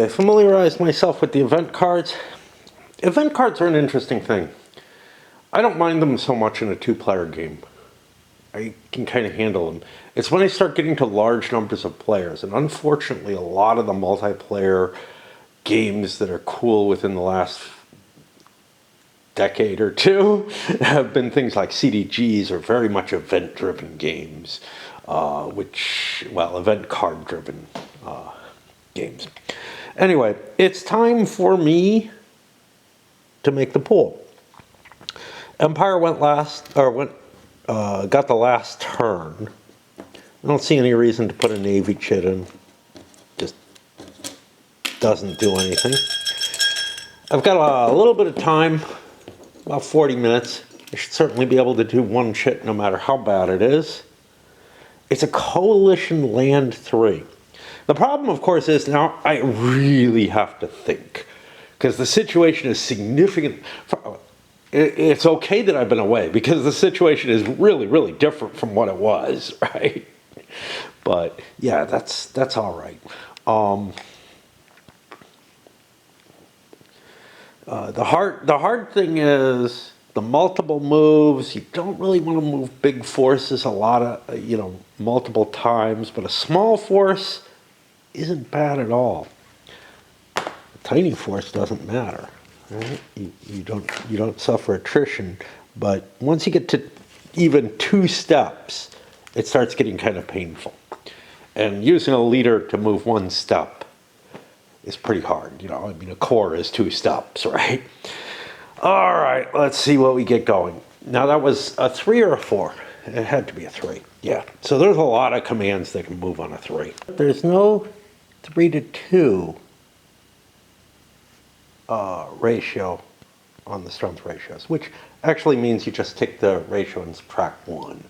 I familiarized myself with the event cards. Event cards are an interesting thing. I don't mind them so much in a two-player game. I can kind of handle them. It's when I start getting to large numbers of players, and unfortunately a lot of the multiplayer games that are cool within the last decade or two have been things like CDGs or very much event-driven games, event card-driven games. Anyway, it's time for me to make the pool. Empire got the last turn. I don't see any reason to put a Navy chit in. Just doesn't do anything. I've got a little bit of time, about 40 minutes. I should certainly be able to do one chit no matter how bad it is. It's a Coalition Land 3. The problem, of course, is now I really have to think, because the situation is significant. It's okay that I've been away, because the situation is really, really different from what it was, right? But yeah, that's all right. The hard thing is the multiple moves. You don't really want to move big forces a lot of, multiple times, but a small force isn't bad at all. A tiny force doesn't matter, right? You don't suffer attrition, but once you get to even 2 steps, it starts getting kind of painful. And using a leader to move 1 step is pretty hard. A core is 2 steps, right? All right, let's see what we get going. Now that was a 3 or a 4? It had to be a 3. Yeah. So there's a lot of commands that can move on a 3. There's no 3 to 2 ratio on the strength ratios, which actually means you just take the ratio and subtract 1.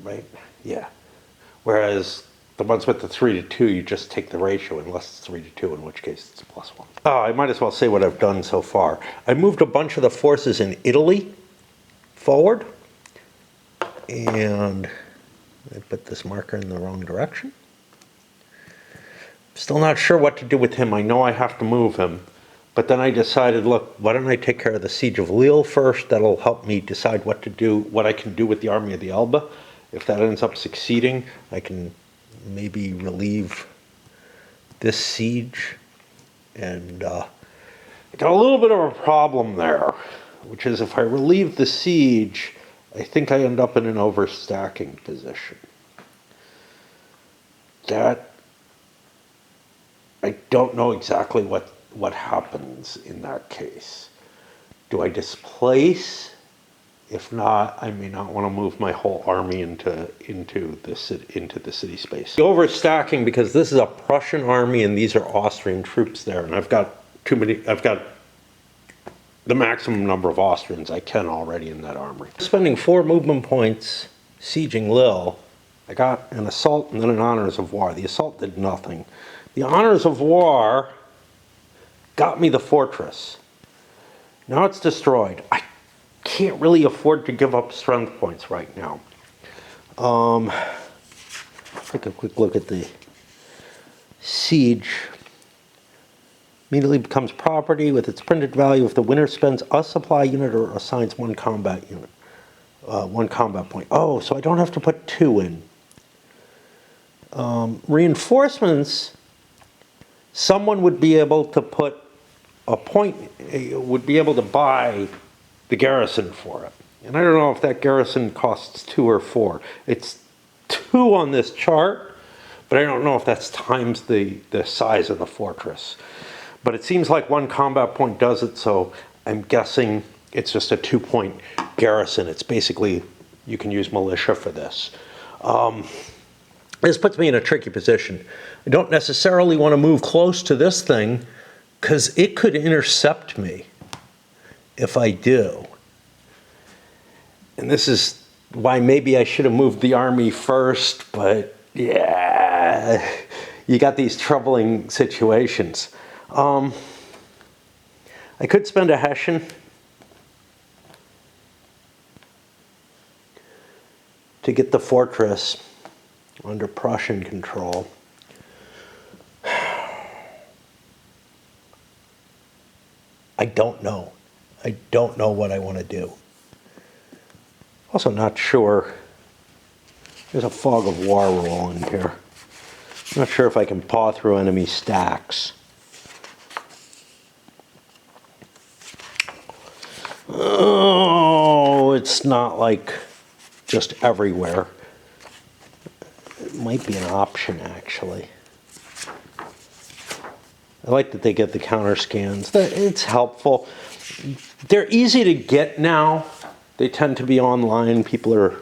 Right? Yeah. Whereas the ones with the 3 to 2, you just take the ratio unless it's 3 to 2, in which case it's +1. I might as well say what I've done so far. I moved a bunch of the forces in Italy forward, and I put this marker in the wrong direction. Still not sure what to do with him. I know I have to move him, but then I decided, look, why don't I take care of the Siege of Lille first? That'll help me decide what to do, what I can do with the Army of the Elbe. If that ends up succeeding, I can maybe relieve this siege. And I got a little bit of a problem there, which is if I relieve the siege, I think I end up in an overstacking position. That, I don't know exactly what happens in that case. Do I displace? If not, I may not want to move my whole army into the city space. Overstacking, because this is a Prussian army and these are Austrian troops there, and I've got the maximum number of Austrians I can already in that army. Spending 4 movement points sieging Lille, I got an assault and then an honors of war. The assault did nothing. The honors of war got me the fortress. Now it's destroyed. I can't really afford to give up strength points right now. Take a quick look at the siege. Immediately becomes property with its printed value if the winner spends a supply unit or assigns 1 combat unit. 1 combat point. Oh, so I don't have to put 2 in. Reinforcements, someone would be able to put a point, would be able to buy the garrison for it. And I don't know if that garrison costs 2 or 4. It's 2 on this chart, but I don't know if that's times the size of the fortress. But it seems like 1 combat point does it, so I'm guessing it's just a 2-point garrison. It's basically, you can use militia for this. This puts me in a tricky position. I don't necessarily want to move close to this thing, because it could intercept me if I do. And this is why maybe I should have moved the army first, but yeah, you got these troubling situations. I could spend a Hessian to get the fortress under Prussian control. I don't know. I don't know what I want to do. Also not sure. There's a fog of war rolling here. Not sure if I can paw through enemy stacks. Oh, it's not like just everywhere. It might be an option, actually. I like that they get the counter scans. It's helpful. They're easy to get now. They tend to be online. People are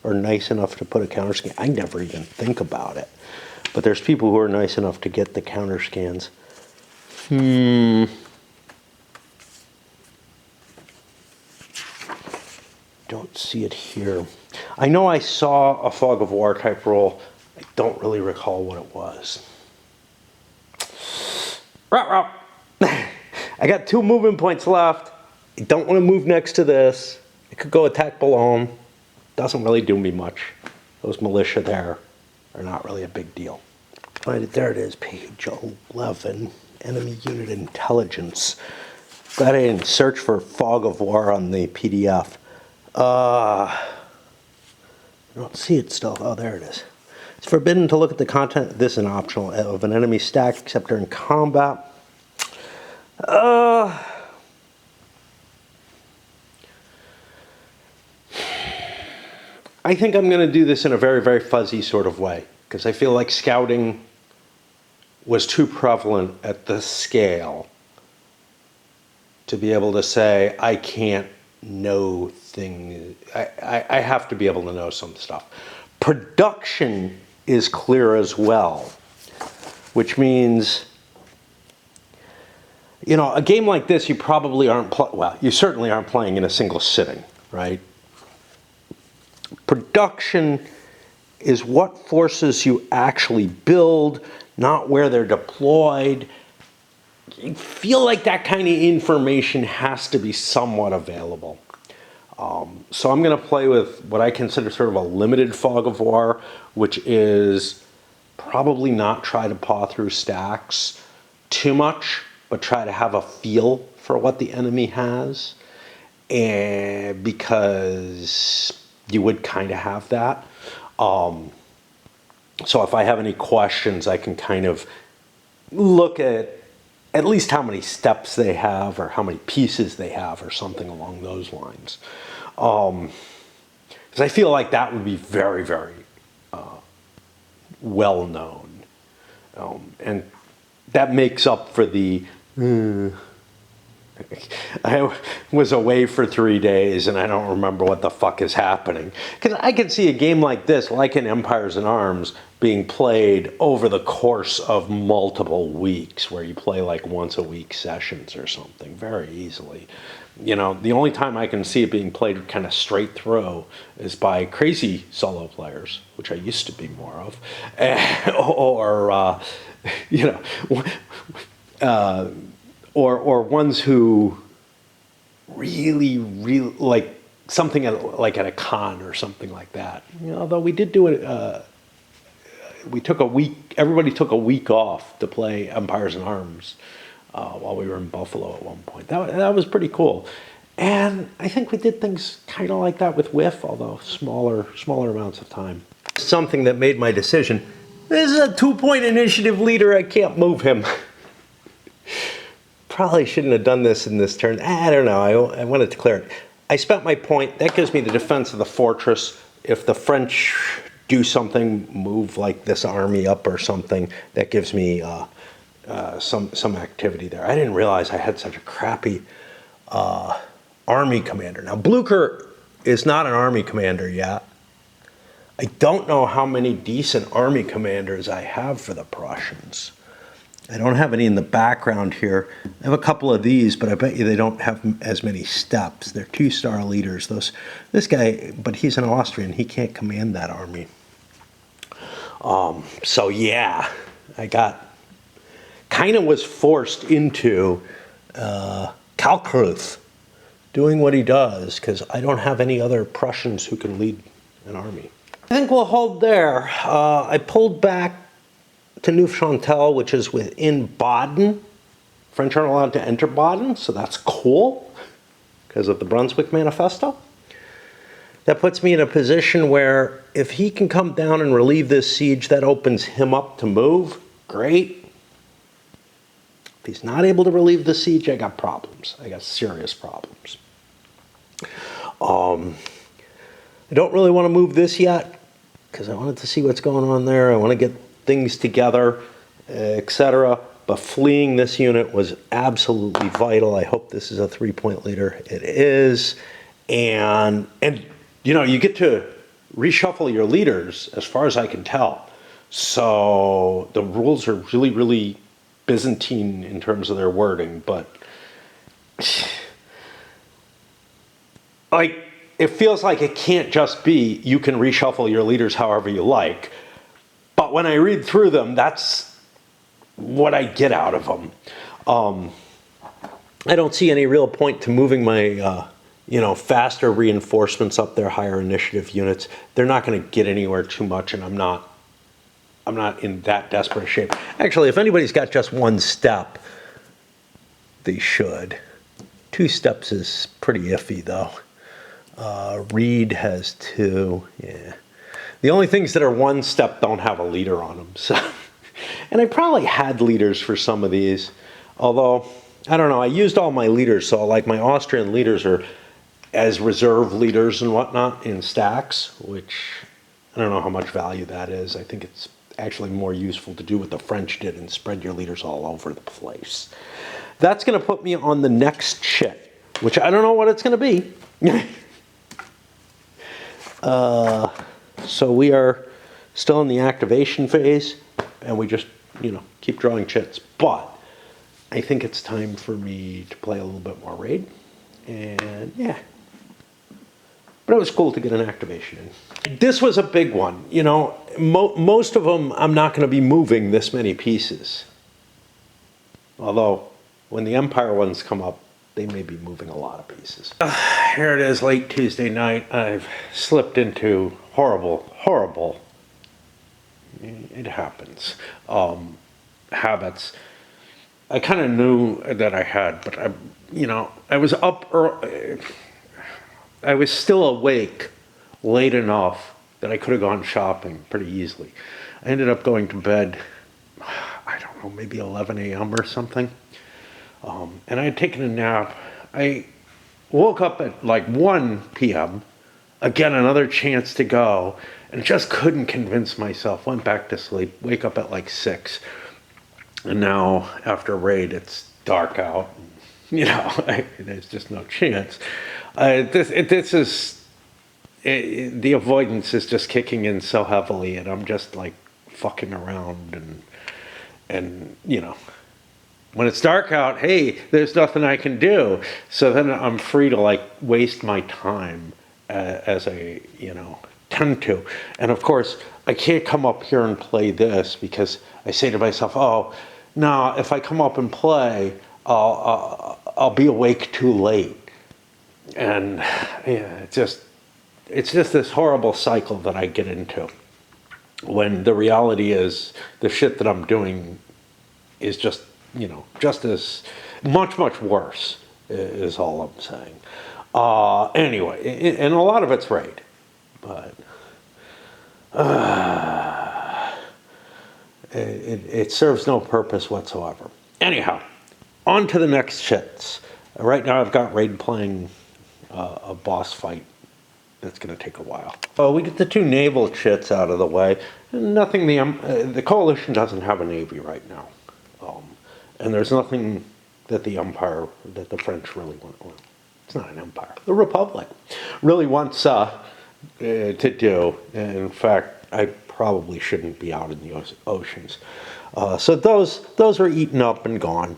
nice enough to put a counter scan. I never even think about it. But there's people who are nice enough to get the counter scans. Don't see it here. I know I saw a fog of war type roll. I don't really recall what it was. I got 2 movement points left. I don't want to move next to this. I could go attack Boulogne. Doesn't really do me much. Those militia there are not really a big deal. Find it, there it is, page 11, enemy unit intelligence. Glad I didn't search for fog of war on the PDF. I don't see it still. Oh, there it is. It's forbidden to look at the content, this is an optional, of an enemy stack except during combat. I think I'm going to do this in a very, very fuzzy sort of way, because I feel like scouting was too prevalent at this scale to be able to say, I can't know things. I have to be able to know some stuff. Production is clear as well, which means, you know, a game like this, you probably aren't, well, you certainly aren't playing in a single sitting, right? Production is what forces you actually build, not where they're deployed. You feel like that kind of information has to be somewhat available. So I'm going to play with what I consider sort of a limited fog of war, which is probably not try to paw through stacks too much, but try to have a feel for what the enemy has. And because you would kind of have that. So if I have any questions, I can kind of look at least how many steps they have or how many pieces they have or something along those lines. Because I feel like that would be very, very well known. And that makes up for the... I was away for 3 days and I don't remember what the fuck is happening. Because I could see a game like this, like in Empires in Arms, being played over the course of multiple weeks, where you play like once a week sessions or something, very easily. You know, the only time I can see it being played kind of straight through is by crazy solo players, which I used to be more of, or you know, or ones who really like something like at a con or something like that. You know, although we did do it, we took a week. Everybody took a week off to play Empires in Arms while we were in Buffalo at one point. That was pretty cool. And I think we did things kind of like that with WIF, although smaller amounts of time. Something that made my decision. This is a 2-point initiative leader. I can't move him. Probably shouldn't have done this in this turn. I don't know. I want to declare it. I spent my point. That gives me the defense of the fortress. If the French do something, move like this army up or something, that gives me some activity there. I didn't realize I had such a crappy army commander. Now, Blucher is not an army commander yet. I don't know how many decent army commanders I have for the Prussians. I don't have any in the background here. I have a couple of these, but I bet you they don't have as many steps. They're 2-star leaders. This guy, but he's an Austrian. He can't command that army. So yeah, I kind of was forced into Kalkruth doing what he does, because I don't have any other Prussians who can lead an army. I think we'll hold there. I pulled back to Neufchâtel, which is within Baden French aren't allowed to enter Baden, so that's cool because of the Brunswick Manifesto. That puts me in a position where if he can come down and relieve this siege, that opens him up to move. Great. If he's not able to relieve the siege, I got problems. I got serious problems. I don't really want to move this yet because I wanted to see what's going on there. I want to get things together, etc. But fleeing this unit was absolutely vital. I hope this is a 3-point leader. It is. And you know, you get to reshuffle your leaders as far as I can tell. So the rules are really, really Byzantine in terms of their wording, but like it feels like it can't just be you can reshuffle your leaders however you like. But when I read through them, that's what I get out of them. I don't see any real point to moving my faster reinforcements up their higher initiative units. They're not going to get anywhere too much, and I'm not in that desperate shape. Actually, if anybody's got just one step, they should. 2 steps is pretty iffy, though. Reed has 2. Yeah. The only things that are 1 step don't have a leader on them. So, and I probably had leaders for some of these, although I don't know. I used all my leaders, so like my Austrian leaders are as reserve leaders and whatnot in stacks, which I don't know how much value that is. I think it's actually more useful to do what the French did and spread your leaders all over the place. That's going to put me on the next shit, which I don't know what it's going to be. So we are still in the activation phase, and we just, keep drawing chits. But I think it's time for me to play a little bit more raid. And yeah. But it was cool to get an activation in. This was a big one. Most of them I'm not going to be moving this many pieces. Although, when the Empire ones come up, they may be moving a lot of pieces. Here it is, late Tuesday night. I've slipped into horrible, it happens, habits. I kind of knew that I had, but I was up early. I was still awake late enough that I could have gone shopping pretty easily. I ended up going to bed, I don't know, maybe 11 a.m. or something. And I had taken a nap. I woke up at like 1 p.m., again, another chance to go, and just couldn't convince myself. Went back to sleep, wake up at like 6. And now, after raid, it's dark out. There's just no chance. The avoidance is just kicking in so heavily, and I'm just like fucking around and when it's dark out, hey, there's nothing I can do. So then I'm free to like waste my time as I tend to. And of course, I can't come up here and play this because I say to myself, oh, no, if I come up and play, I'll be awake too late. And yeah, it's just this horrible cycle that I get into when the reality is the shit that I'm doing is just as much worse is all I'm saying. Anyway, and a lot of it's raid, but it serves no purpose whatsoever. Anyhow, on to the next shits. Right now I've got raid playing a boss fight that's going to take a while. Well, we get the 2 naval chits out of the way. Nothing. The coalition doesn't have a navy right now, and there's nothing that the French really want. Well, it's not an empire. The Republic really wants to do. In fact, I probably shouldn't be out in the oceans. So those are eaten up and gone.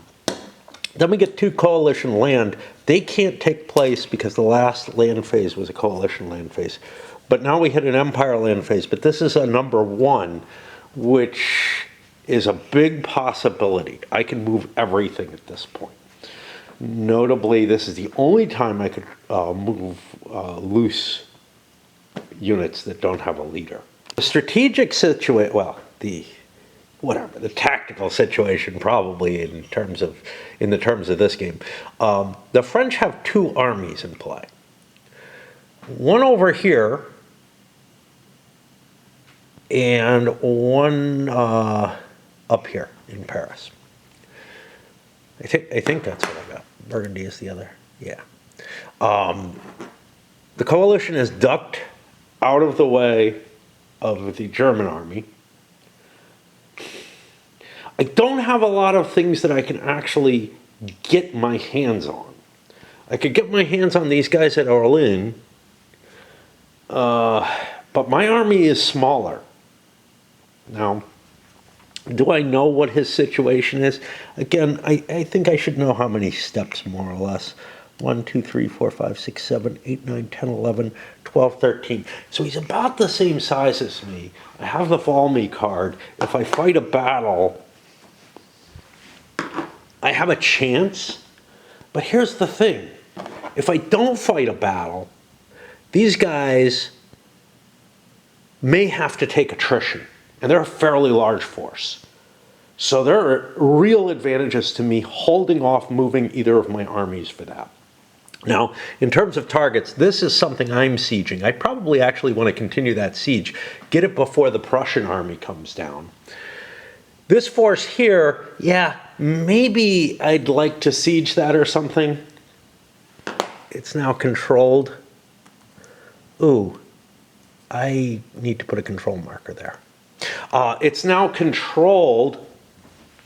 Then we get 2 coalition land. They can't take place because the last land phase was a coalition land phase. But now we hit an empire land phase. But this is a number 1, which is a big possibility. I can move everything at this point. Notably, this is the only time I could move loose units that don't have a leader. The strategic situation, well, the whatever, the tactical situation probably in the terms of this game. The French have two armies in play. One over here and one up here in Paris. I think that's what I got. Burgundy is the other. Yeah. The coalition is ducked out of the way of the German army. I don't have a lot of things that I can actually get my hands on. I could get my hands on these guys at Orléans, but my army is smaller. Now, do I know what his situation is? Again, I think I should know how many steps, more or less. 1, 2, 3, 4, 5, 6, 7, 8, 9, 10, 11, 12, 13. So he's about the same size as me. I have the Valmy card. If I fight a battle, I have a chance. But here's the thing. If I don't fight a battle, these guys may have to take attrition. And they're a fairly large force. So there are real advantages to me holding off moving either of my armies for that. Now, in terms of targets, this is something I'm sieging. I probably actually want to continue that siege, get it before the Prussian army comes down. This force here, yeah, maybe I'd like to siege that or something. It's now controlled. Ooh, I need to put a control marker there. It's now controlled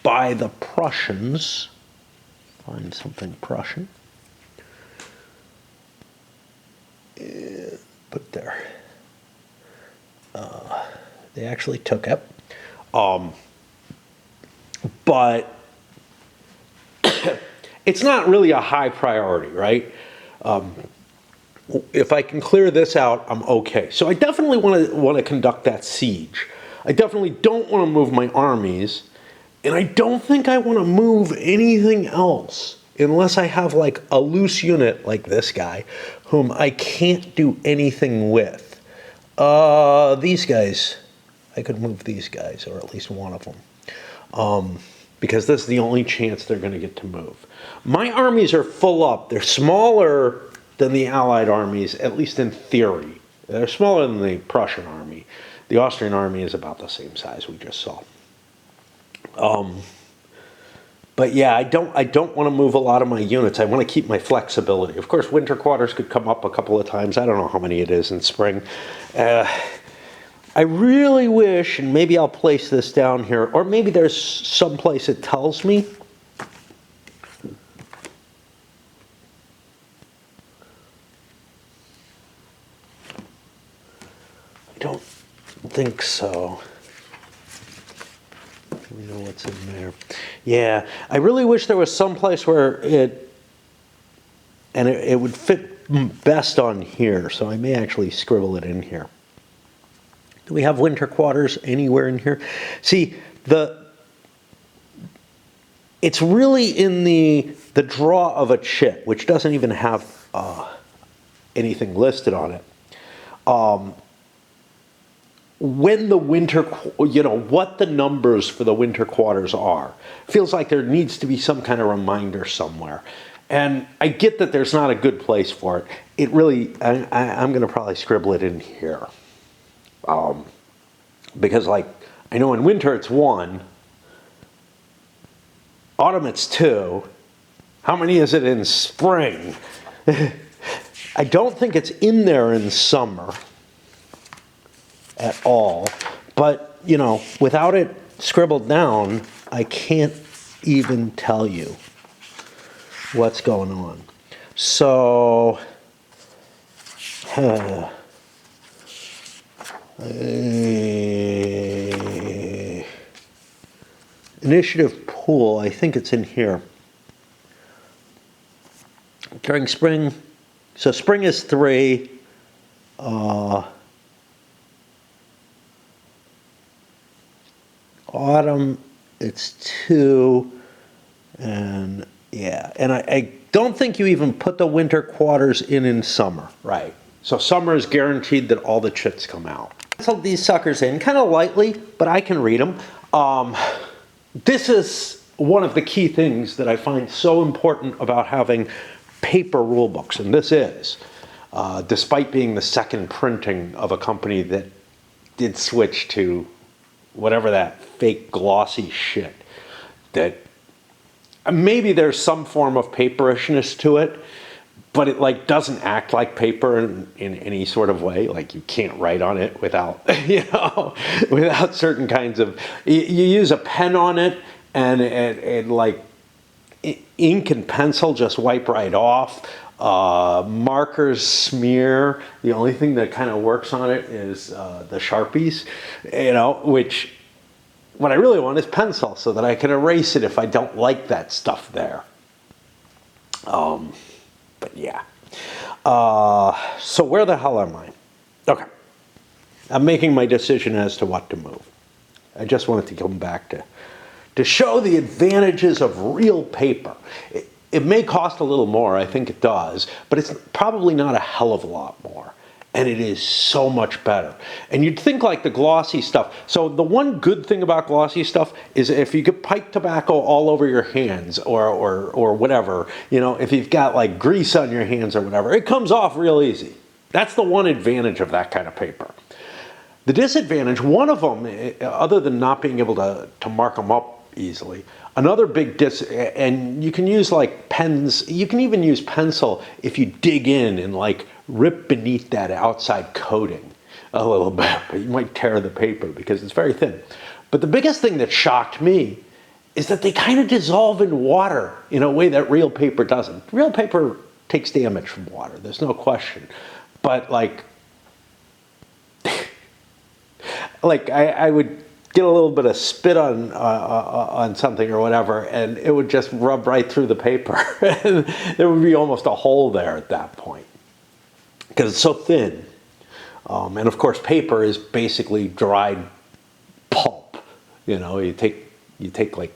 by the Prussians. Find something Prussian. Put there. They actually took it. But it's not really a high priority, right? If I can clear this out, I'm okay. So I definitely want to conduct that siege. I definitely don't want to move my armies, and I don't think I want to move anything else unless I have like a loose unit like this guy, whom I can't do anything with. These guys, I could move these guys, or at least one of them, because this is the only chance they're going to get to move. My armies are full up. They're smaller than the Allied armies, at least in theory. They're smaller than the Prussian army. The Austrian army is about the same size we just saw. But yeah, I don't want to move a lot of my units. I want to keep my flexibility. Of course, winter quarters could come up a couple of times. I don't know how many it is in spring. I really wish, and maybe I'll place this down here, or maybe there's some place it tells me. I don't think so. We know what's in there. Yeah, I really wish there was some place where it would fit best on here, so I may actually scribble it in here. Do we have winter quarters anywhere in here? See, it's really in the draw of a chit, which doesn't even have anything listed on it. When the winter, what the numbers for the winter quarters are. Feels like there needs to be some kind of reminder somewhere. And I get that there's not a good place for it. It really, I'm going to probably scribble it in here. Because like, I know in winter it's 1. Autumn it's 2. How many is it in spring? I don't think it's in there in summer at all, but without it scribbled down, I can't even tell you what's going on. So initiative pool, I think it's in here. During spring, so spring is 3. Autumn, it's 2, and yeah, and I don't think you even put the winter quarters in summer, right? So summer is guaranteed that all the chits come out. So these suckers in kind of lightly, but I can read them. This is one of the key things that I find so important about having paper rule books, and this is, despite being the second printing of a company that did switch to whatever that fake glossy shit that maybe there's some form of paperishness to it, but it like doesn't act like paper in any sort of way. Like you can't write on it without, without certain kinds of, you use a pen on it and like ink and pencil just wipe right off. Markers smear. The only thing that kind of works on it is the Sharpies, which what I really want is pencil so that I can erase it if I don't like that stuff there. But yeah. So where the hell am I? Okay. I'm making my decision as to what to move. I just wanted to come back to show the advantages of real paper. It may cost a little more, I think it does, but it's probably not a hell of a lot more. And it is so much better. And you'd think like the glossy stuff. So the one good thing about glossy stuff is if you get pipe tobacco all over your hands or whatever, if you've got like grease on your hands or whatever, it comes off real easy. That's the one advantage of that kind of paper. The disadvantage, one of them, other than not being able to mark them up easily, another big and you can use like pens, you can even use pencil if you dig in and like rip beneath that outside coating a little bit, but you might tear the paper because it's very thin. But the biggest thing that shocked me is that they kind of dissolve in water in a way that real paper doesn't. Real paper takes damage from water, there's no question. But like I would get a little bit of spit on something or whatever, and it would just rub right through the paper. And there would be almost a hole there at that point because it's so thin. And of course, paper is basically dried pulp. You take like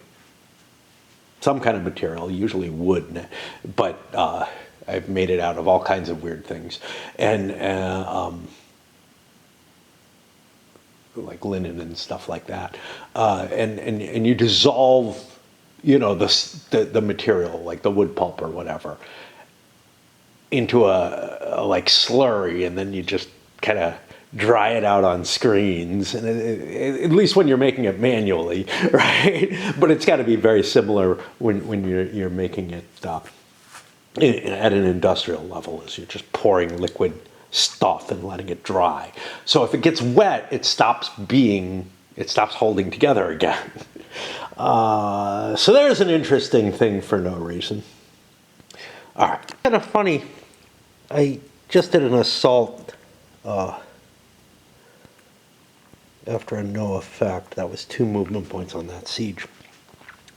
some kind of material, usually wood, but I've made it out of all kinds of weird things, and like linen and stuff like that, and you dissolve, the material, like the wood pulp or whatever, into a like slurry, and then you just kind of dry it out on screens, and at least when you're making it manually, right? But it's got to be very similar when you're making it at an industrial level, as you're just pouring liquid stuff and letting it dry. So if it gets wet, it stops holding together again. So there's an interesting thing for no reason. All right, kind of funny. I just did an assault after a no effect. That was 2 movement points on that siege.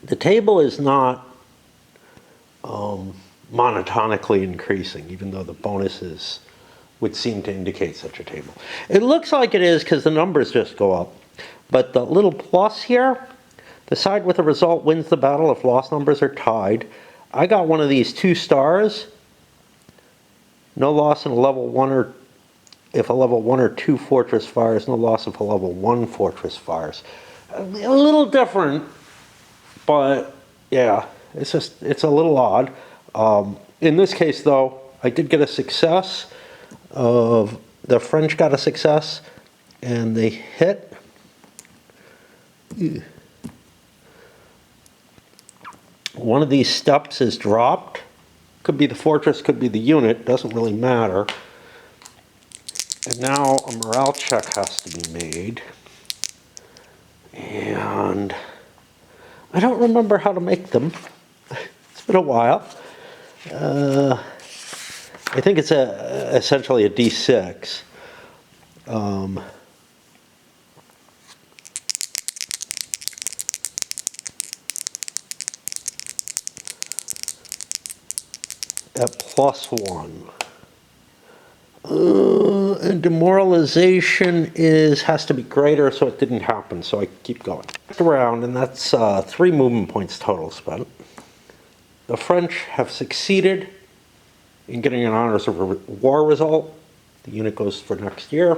The table is not monotonically increasing, even though the bonuses would seem to indicate such a table. It looks like it is because the numbers just go up. But the little plus here, the side with the result wins the battle if loss numbers are tied. I got one of these 2 stars. No loss in a level 1 or if a level 1 or 2 fortress fires. No loss if a level 1 fortress fires. A little different, but yeah, it's a little odd. In this case, though, I did get a success. The French got a success, and they hit. One of these steps is dropped. Could be the fortress, could be the unit, doesn't really matter. And now a morale check has to be made. And I don't remember how to make them. It's been a while. I think it's essentially a D6. At +1. And demoralization has to be greater, so it didn't happen, so I keep going. Around, and that's 3 movement points total spent. The French have succeeded in getting an honors war result. The unit goes for next year.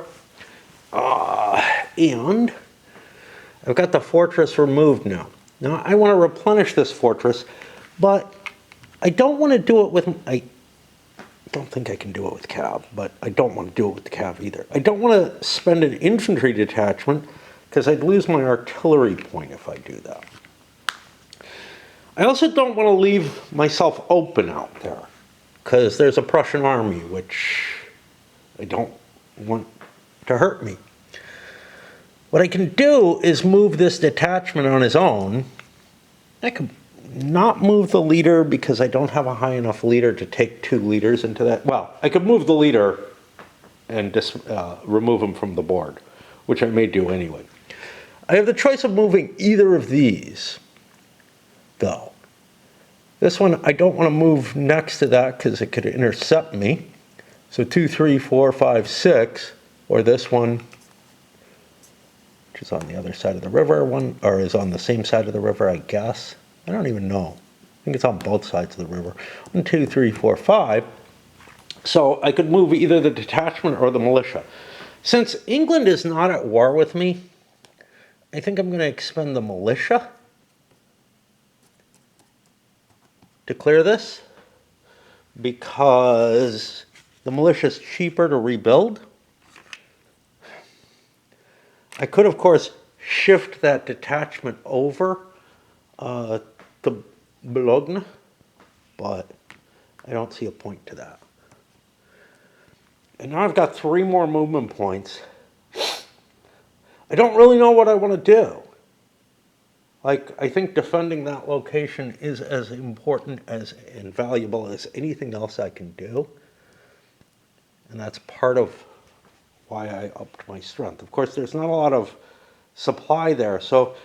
And I've got the fortress removed now. Now I want to replenish this fortress, but I don't want to do it with, I don't think I can do it with cav, but I don't want to do it with the cav either. I don't want to spend an infantry detachment because I'd lose my artillery point if I do that. I also don't want to leave myself open out there because there's a Prussian army, which I don't want to hurt me. What I can do is move this detachment on his own. I could not move the leader because I don't have a high enough leader to take 2 leaders into that. Well, I could move the leader and just remove him from the board, which I may do anyway. I have the choice of moving either of these, though. This one, I don't want to move next to that because it could intercept me. So 2, 3, 4, 5, 6, or this one, which is on the other side of the river, or is on the same side of the river, I guess. I don't even know. I think it's on both sides of the river. 1, 2, 3, 4, 5. So I could move either the detachment or the militia. Since England is not at war with me, I think I'm going to expend the militia to clear this, because the militia is cheaper to rebuild. I could, of course, shift that detachment over to Bologna, but I don't see a point to that. And now I've got 3 more movement points. I don't really know what I want to do. Like, I think defending that location is as important and valuable as anything else I can do. And that's part of why I upped my strength. Of course, there's not a lot of supply there, so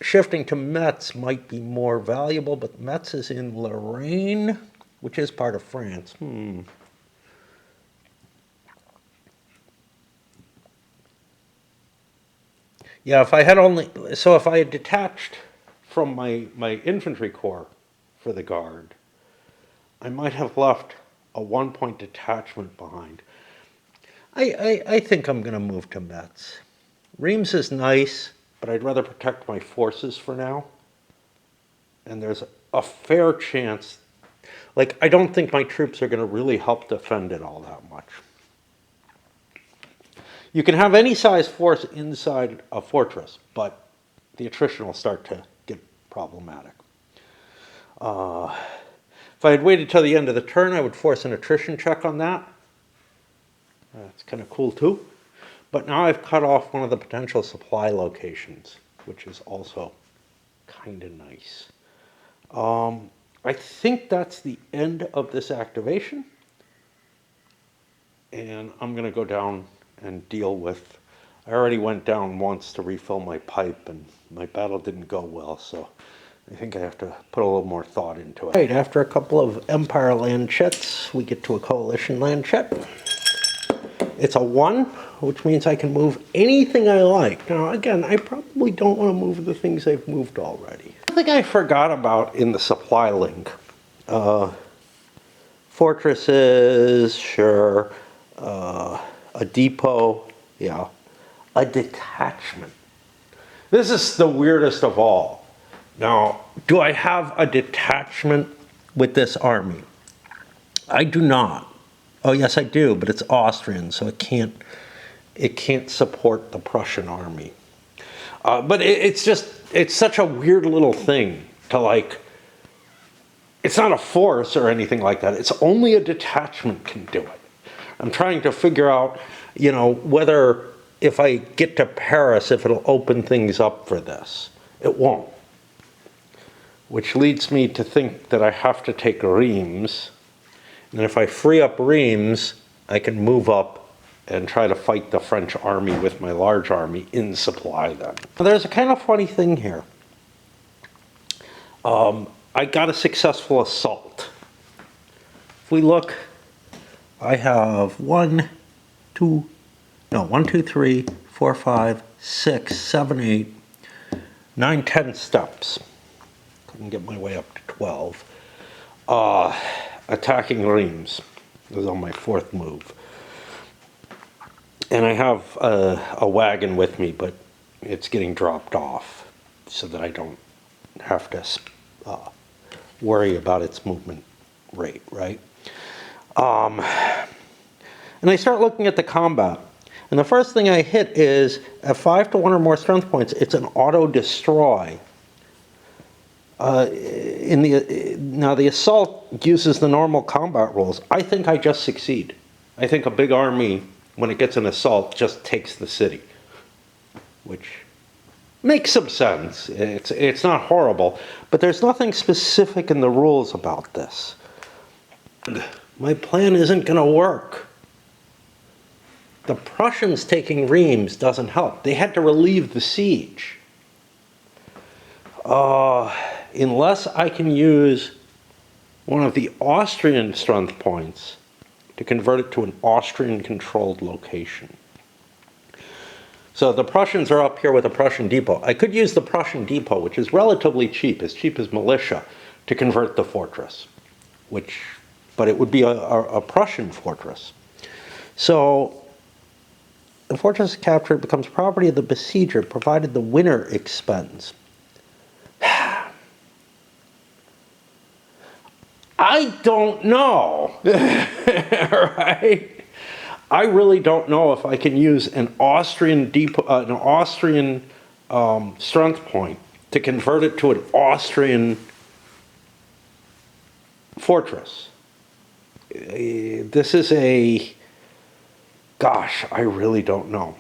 shifting to Metz might be more valuable, but Metz is in Lorraine, which is part of France. Yeah, if I had detached from my infantry corps for the guard, I might have left a 1-point detachment behind. I think I'm going to move to Metz. Reims is nice, but I'd rather protect my forces for now. And there's a fair chance, like, I don't think my troops are going to really help defend it all that much. You can have any size force inside a fortress, but the attrition will start to get problematic. If I had waited till the end of the turn, I would force an attrition check on that. That's kind of cool too. But now I've cut off one of the potential supply locations, which is also kind of nice. I think that's the end of this activation. And I'm going to go down and deal with, I already went down once to refill my pipe and my battle didn't go well, so I think I have to put a little more thought into it. Right, after a couple of Empire lanchets, we get to a Coalition lanchet. It's a 1, which means I can move anything I like. Now, again, I probably don't want to move the things I've moved already. I think I forgot about in the supply link. Fortresses, sure. A depot, yeah. A detachment. This is the weirdest of all. Now, do I have a detachment with this army? I do not. Oh, yes, I do, but it's Austrian, so it can't support the Prussian army. But it's such a weird little thing to, like, it's not a force or anything like that. It's only a detachment can do it. I'm trying to figure out, whether if I get to Paris, if it'll open things up for this. It won't. Which leads me to think that I have to take Reims. And if I free up Reims, I can move up and try to fight the French army with my large army in supply then. Now, there's a kind of funny thing here. I got a successful assault. If we look, I have 1, 2, 3, 4, 5, 6, 7, 8, 9, 10 steps. Couldn't get my way up to 12. Attacking Reims was on my 4th move. And I have a wagon with me, but it's getting dropped off so that I don't have to worry about its movement rate, right? And I start looking at the combat. And the first thing I hit is, at 5 to 1 or more strength points, it's an auto-destroy. Now, the assault uses the normal combat rules. I think I just succeed. I think a big army, when it gets an assault, just takes the city, which makes some sense. It's not horrible, but there's nothing specific in the rules about this. My plan isn't going to work. The Prussians taking Reims doesn't help. They had to relieve the siege. Unless I can use one of the Austrian strength points to convert it to an Austrian-controlled location. So the Prussians are up here with a Prussian depot. I could use the Prussian depot, which is relatively cheap as militia, to convert the fortress, but it would be a Prussian fortress. So the fortress captured becomes property of the besieger, provided the winner expends. I don't know, right? I really don't know if I can use an Austrian depot, an Austrian strength point to convert it to an Austrian fortress. This is gosh, I really don't know.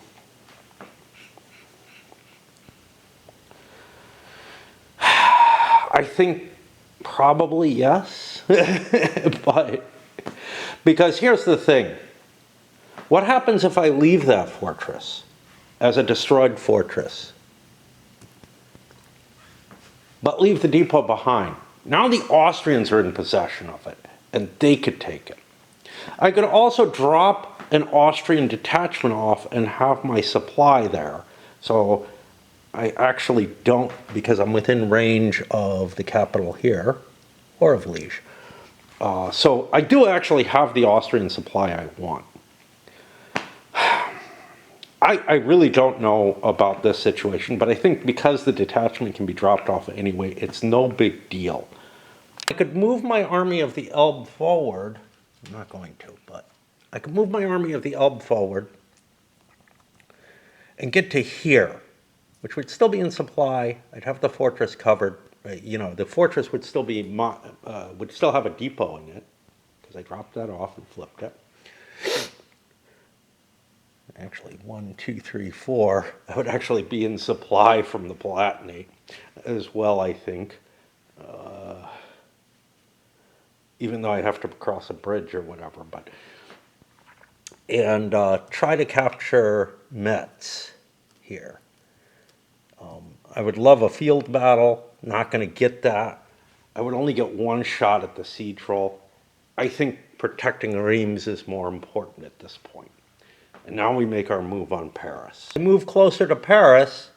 I think probably yes, but because here's the thing. What happens if I leave that fortress as a destroyed fortress, but leave the depot behind? Now the Austrians are in possession of it, and they could take it. I could also drop an Austrian detachment off and have my supply there. So I actually don't, because I'm within range of the capital here, or of Liège. So I do actually have the Austrian supply I want. I really don't know about this situation, but I think because the detachment can be dropped off anyway, it's no big deal. I could move my army of the Elbe forward. I'm not going to, but I could move my army of the Elbe forward and get to here, which would still be in supply. I'd have the fortress covered. The fortress would still be would still have a depot in it, because I dropped that off and flipped it. Actually, 1, 2, 3, 4. I would actually be in supply from the Palatinate as well, I think. Even though I'd have to cross a bridge or whatever, and try to capture Metz here. I would love a field battle. Not going to get that. I would only get one shot at the siege roll. I think protecting Reims is more important at this point. And now we make our move on Paris. To move closer to Paris,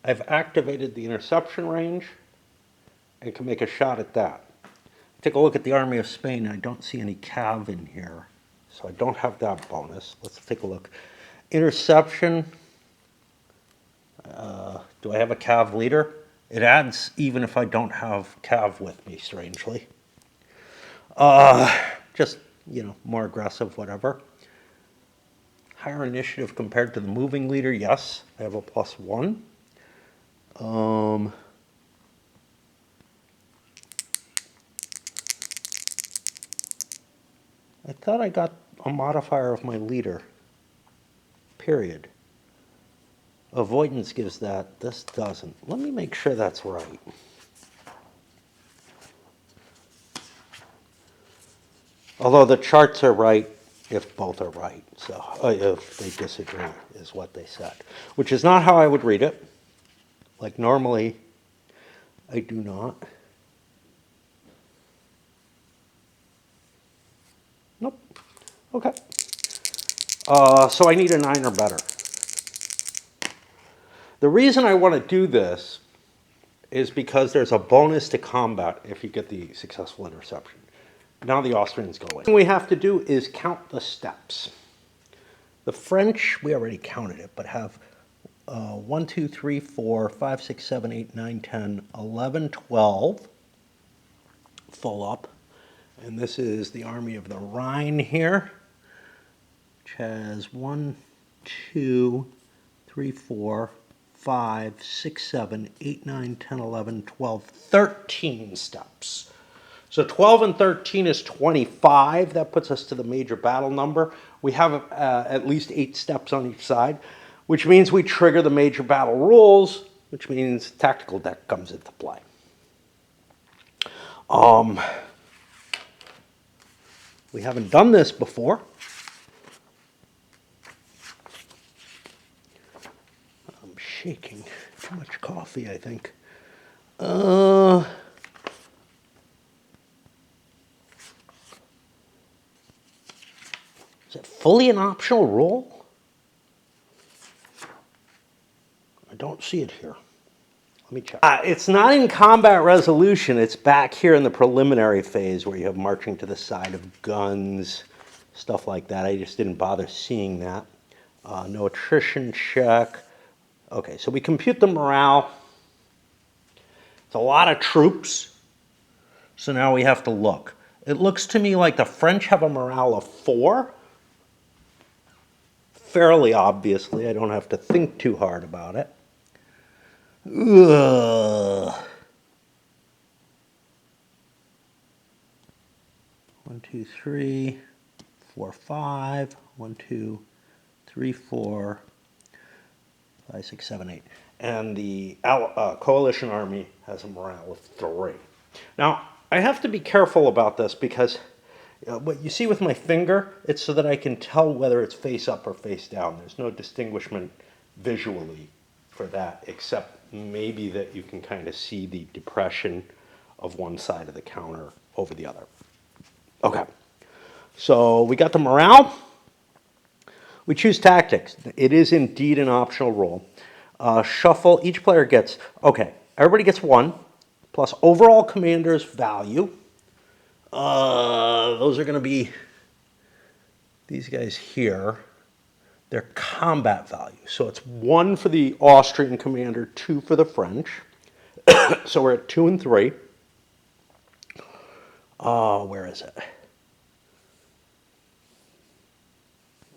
I've activated the interception range and can make a shot at that. Take a look at the Army of Spain. I don't see any cav in here, so I don't have that bonus. Let's take a look. Interception. Do I have a cav leader? It adds even if I don't have cav with me, strangely. Just, more aggressive, whatever. Higher initiative compared to the moving leader, yes. I have a +1. I thought I got a modifier of my leader. Period. Avoidance gives that. This doesn't. Let me make sure that's right. Although the charts are right if both are right. So if they disagree is what they said. Which is not how I would read it. Like normally, I do not. Nope. Okay. So I need a 9 or better. The reason I want to do this is because there's a bonus to combat if you get the successful interception. Now the Austrians go in. What we have to do is count the steps. The French, we already counted it, but have 1, 2, 3, 4, 5, 6, 7, 8, 9, 10, 11, 12, full up. And this is the Army of the Rhine here, which has 1, 2, 3, 4, 5, 6, 7, 8, 9, 10, 11, 12, 13 steps. So 12 and 13 is 25. That puts us to the major battle number. We have at least 8 steps on each side, which means we trigger the major battle rules, which means tactical deck comes into play. We haven't done this before. I'm shaking. Too much coffee, I think. Is it fully an optional rule? I don't see it here. Let me check. It's not in combat resolution. It's back here in the preliminary phase where you have marching to the side of guns, stuff like that. I just didn't bother seeing that. No attrition check. Okay, so we compute the morale. It's a lot of troops. So now we have to look. It looks to me like the French have a morale of 4. Fairly obviously. I don't have to think too hard about it. Ugh. 1, 2, 3, 4, 5. 1, 2, 3, 4, 5, 6, 7, 8. And the coalition army has a morale of 3. Now, I have to be careful about this because what you see with my finger, it's so that I can tell whether it's face up or face down. There's no distinguishment visually for that, except maybe that you can kind of see the depression of one side of the counter over the other. Okay, so we got the morale. We choose tactics. It is indeed an optional role. Shuffle, each player gets, okay, everybody gets 1, plus overall commander's value. Those are going to be these guys here. Their combat value. So it's 1 for the Austrian commander, 2 for the French. So we're at 2 and 3. Where is it?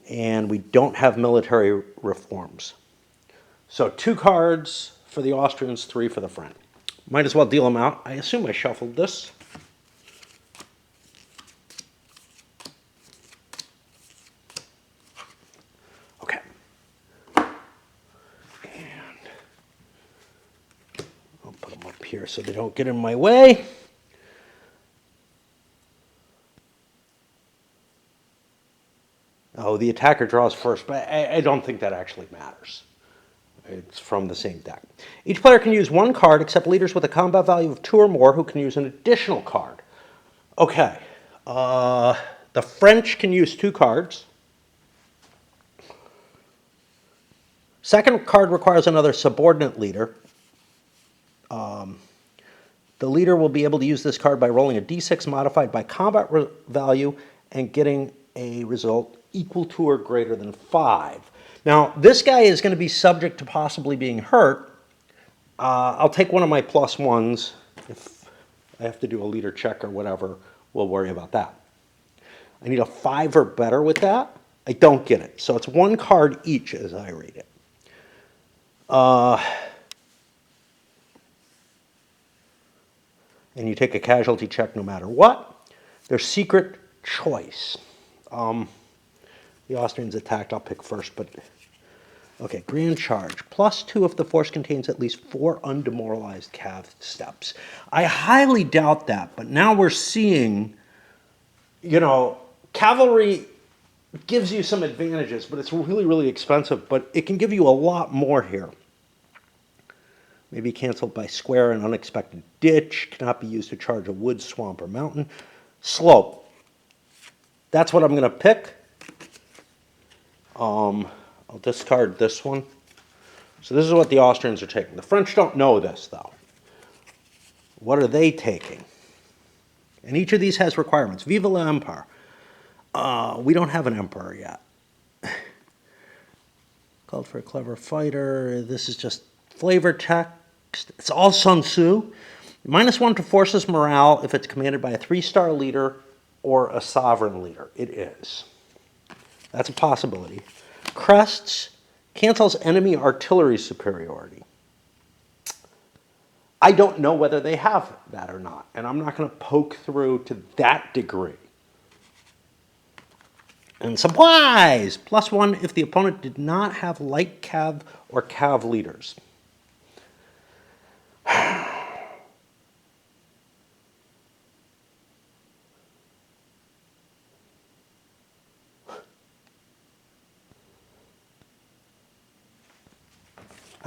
And we don't have military reforms. So 2 cards for the Austrians, 3 for the French. Might as well deal them out. I assume I shuffled this. Okay. And I'll put them up here so they don't get in my way. Oh, the attacker draws first, but I don't think that actually matters. It's from the same deck. Each player can use 1 card, except leaders with a combat value of 2 or more who can use an additional card. Okay. The French can use 2 cards. Second card requires another subordinate leader. The leader will be able to use this card by rolling a d6 modified by combat value and getting a result equal to or greater than 5. Now, this guy is going to be subject to possibly being hurt. I'll take one of my +1s. If I have to do a leader check or whatever, we'll worry about that. I need a 5 or better with that. I don't get it. So it's 1 card each as I read it. And you take a casualty check no matter what. There's secret choice. The Austrians attacked. I'll pick first, but okay. Grand charge. +2 if the force contains at least 4 undemoralized cav steps. I highly doubt that, but now we're seeing, cavalry gives you some advantages, but it's really, really expensive. But it can give you a lot more here. Maybe canceled by square and unexpected ditch. Cannot be used to charge a wood, swamp, or mountain. Slope. That's what I'm going to pick. I'll discard this one. So this is what the Austrians are taking. The French don't know this, though. What are they taking? And each of these has requirements. Vive l'Empire. We don't have an emperor yet. Called for a clever fighter. This is just flavor text. It's all Sun Tzu. -1 to forces morale if it's commanded by a 3-star leader or a sovereign leader. It is. That's a possibility. Crests cancels enemy artillery superiority. I don't know whether they have that or not, and I'm not going to poke through to that degree. And supplies! +1 if the opponent did not have light cav or cav leaders. I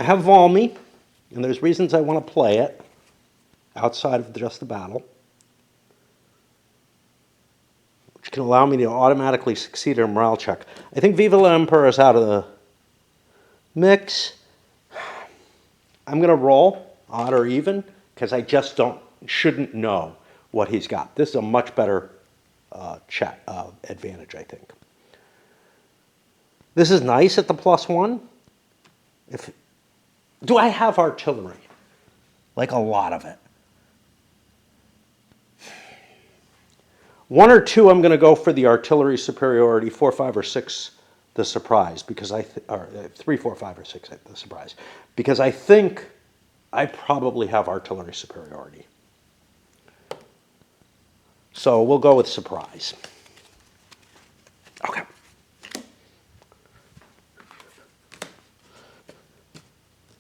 have Valmy, and there's reasons I want to play it outside of just the battle, which can allow me to automatically succeed in a morale check. I think Viva la Emperor is out of the mix. I'm going to roll odd or even because I just shouldn't know what he's got. This is a much better advantage, I think. This is nice at the +1. Do I have artillery? Like a lot of it. 1 or 2, I'm going to go for the artillery superiority. 4, 5, or 6, the surprise, because or 3, 4, 5, or 6, the surprise, because I think I probably have artillery superiority. So we'll go with surprise. Okay.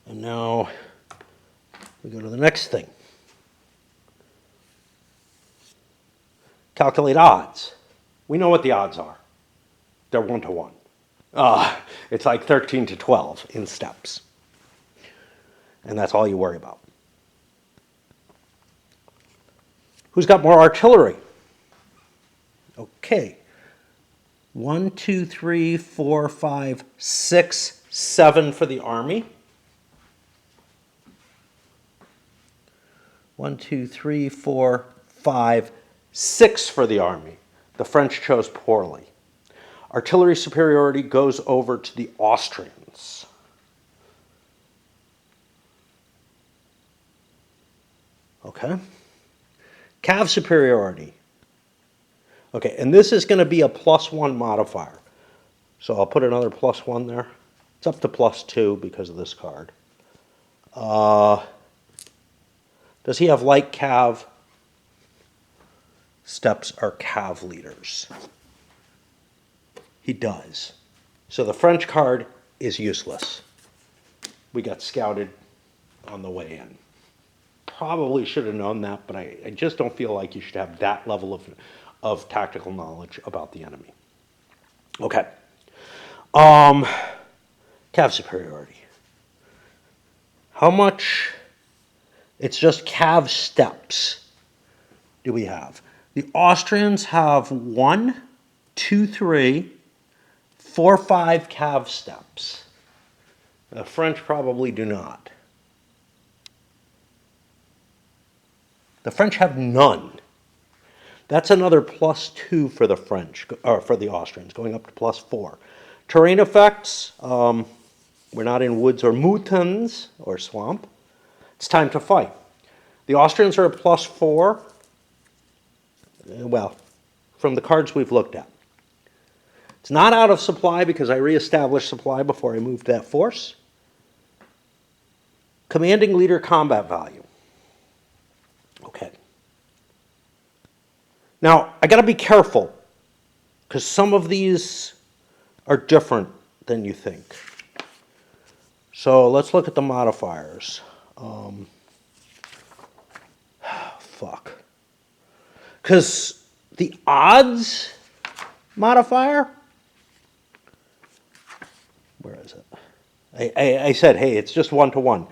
And now we go to the next thing. Calculate odds. We know what the odds are. They're 1 to 1. It's like 13 to 12 in steps. And that's all you worry about. Who's got more artillery? Okay. 1, 2, 3, 4, 5, 6, 7 for the army. 1, 2, 3, 4, 5, 6 for the army. The French chose poorly. Artillery superiority goes over to the Austrians. Okay. Cav superiority. Okay, and this is going to be a +1 modifier. So I'll put another +1 there. It's up to +2 because of this card. Does he have light cav? Steps are cav leaders. He does. So the French card is useless. We got scouted on the way in. Probably should have known that, but I just don't feel like you should have that level of tactical knowledge about the enemy. Okay. Cav superiority. How much? It's just cav steps do we have? The Austrians have 1, 2, 3, 4, 5 cav steps. The French probably do not. The French have none. That's another +2 for the French, or for the Austrians, going up to +4. Terrain effects, we're not in woods or mountains or swamp. It's time to fight. The Austrians are a +4. Well, from the cards we've looked at. It's not out of supply because I reestablished supply before I moved that force. Commanding leader combat value. Okay. Now, I got to be careful because some of these are different than you think. So let's look at the modifiers. Fuck. Because the odds modifier, where is it? I said, hey, it's just 1 to 1.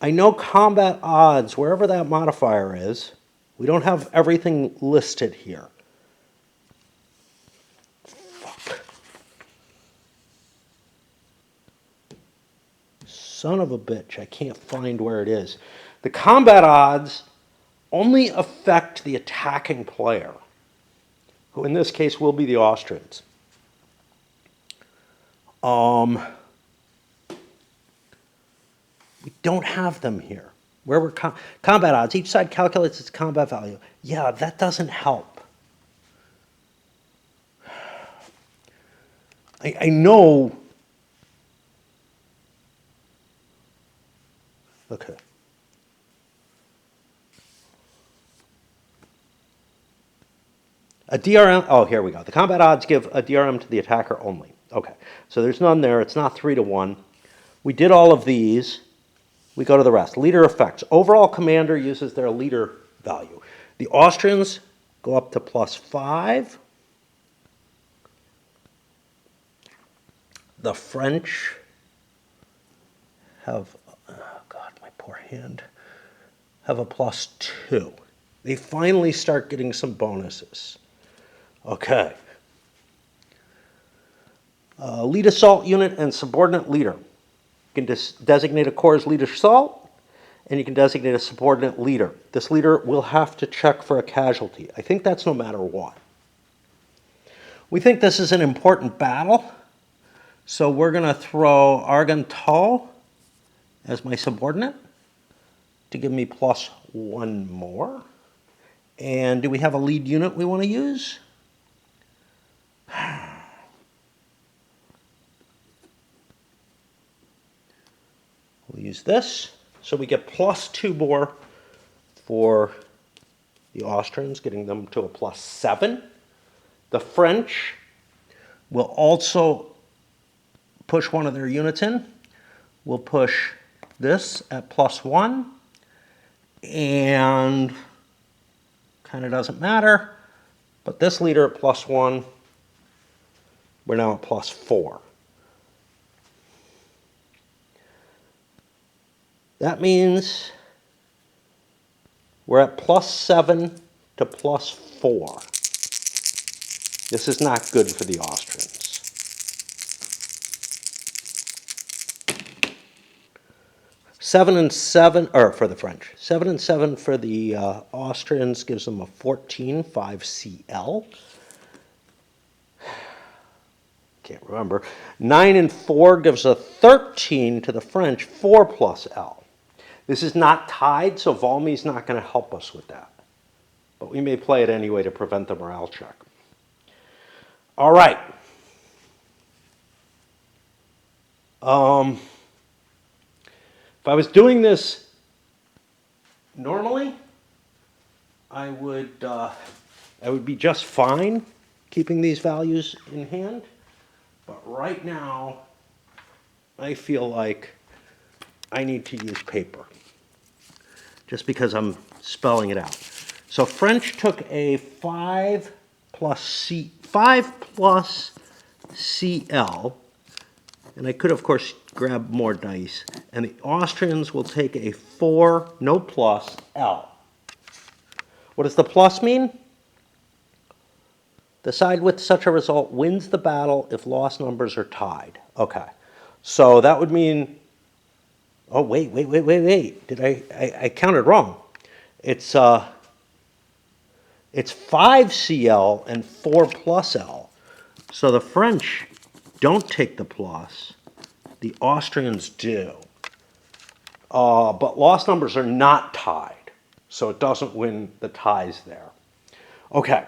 I know combat odds, wherever that modifier is, we don't have everything listed here. Fuck. Son of a bitch, I can't find where it is. The combat odds only affect the attacking player, who in this case will be the Austrians. We don't have them here. Where we're combat odds, each side calculates its combat value. Yeah, that doesn't help. I know. Okay. A DRM, oh, here we go. The combat odds give a DRM to the attacker only. Okay, so there's none there. It's not 3-1. We did all of these. We go to the rest. Leader effects. Overall commander uses their leader value. The Austrians go up to +5. The French have, oh God, my poor hand, have a +2. They finally start getting some bonuses. Okay. Lead assault unit and subordinate leader. You can designate a corps lead assault, and you can designate a subordinate leader. This leader will have to check for a casualty. I think that's no matter what. We think this is an important battle, so we're going to throw Argental as my subordinate to give me +1 more. And do we have a lead unit we want to use? We'll use this. So we get +2 more for the Austrians, getting them to a +7. The French will also push one of their units in. We'll push this at +1. And kind of doesn't matter. But this leader at +1, we're now at +4. That means we're at +7 to +4. This is not good for the Austrians. 7 and 7, or for the French. 7 and 7 for the Austrians gives them a 14, 5 CL. Can't remember. 9 and 4 gives a 13 to the French, 4 plus L. This is not tied, so Valmy's not going to help us with that. But we may play it anyway to prevent the morale check. All right. If I was doing this normally, I would be just fine keeping these values in hand. But right now, I feel like I need to use paper, just because I'm spelling it out. So French took a 5 plus CL, and I could, of course, grab more dice. And the Austrians will take a 4, no plus, L. What does the plus mean? The side with such a result wins the battle if loss numbers are tied. Okay, so that would mean, oh, wait. Did I counted wrong. It's 5 CL and 4 plus L. So the French don't take the plus. The Austrians do. But loss numbers are not tied, so it doesn't win the ties there. Okay.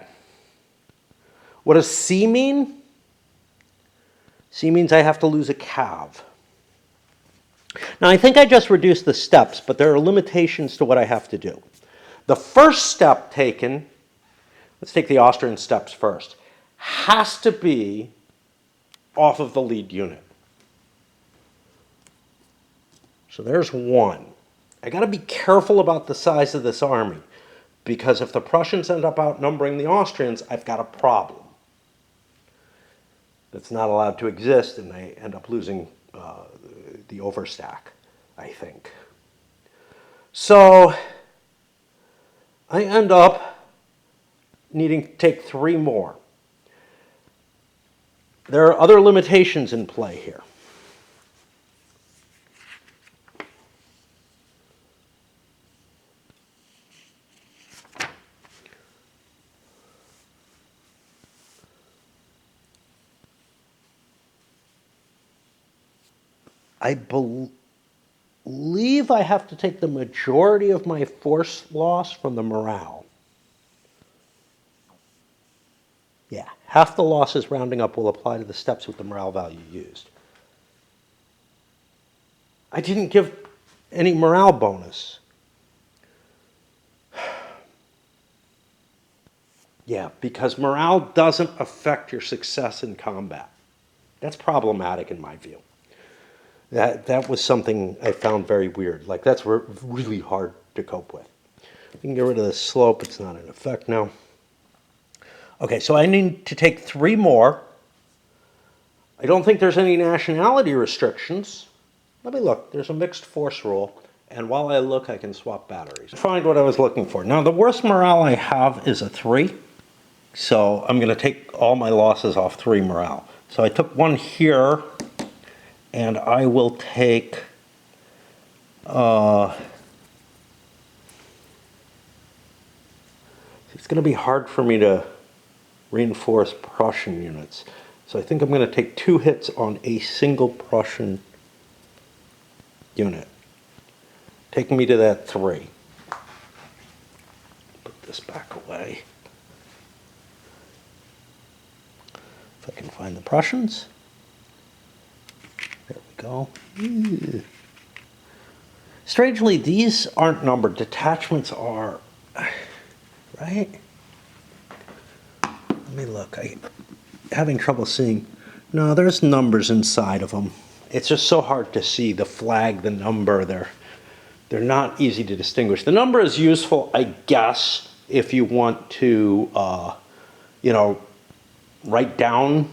What does C mean? C means I have to lose a cav. Now, I think I just reduced the steps, but there are limitations to what I have to do. The first step taken, let's take the Austrian steps first, has to be off of the lead unit. So there's one. I got to be careful about the size of this army, because if the Prussians end up outnumbering the Austrians, I've got a problem that's not allowed to exist, and they end up losing the overstack, I think. So I end up needing to take 3 more. There are other limitations in play here. I believe I have to take the majority of my force loss from the morale. Yeah, half the losses rounding up will apply to the steps with the morale value used. I didn't give any morale bonus. Yeah, because morale doesn't affect your success in combat. That's problematic in my view. That was something I found very weird. Like, that's really hard to cope with. We can get rid of the slope. It's not in effect now. Okay, so I need to take 3 more. I don't think there's any nationality restrictions. Let me look. There's a mixed force rule. And while I look, I can swap batteries. Find what I was looking for. Now, the worst morale I have is a 3. So I'm going to take all my losses off 3 morale. So I took 1 here, and I will take it's going to be hard for me to reinforce Prussian units. So I think I'm going to take 2 hits on a single Prussian unit, taking me to that 3. Put this back away. If I can find the Prussians. There we go. Strangely, these aren't numbered. Detachments are, right? Let me look. I'm having trouble seeing. No, there's numbers inside of them. It's just so hard to see the flag, the number. They're not easy to distinguish. The number is useful, I guess, if you want to, you know, write down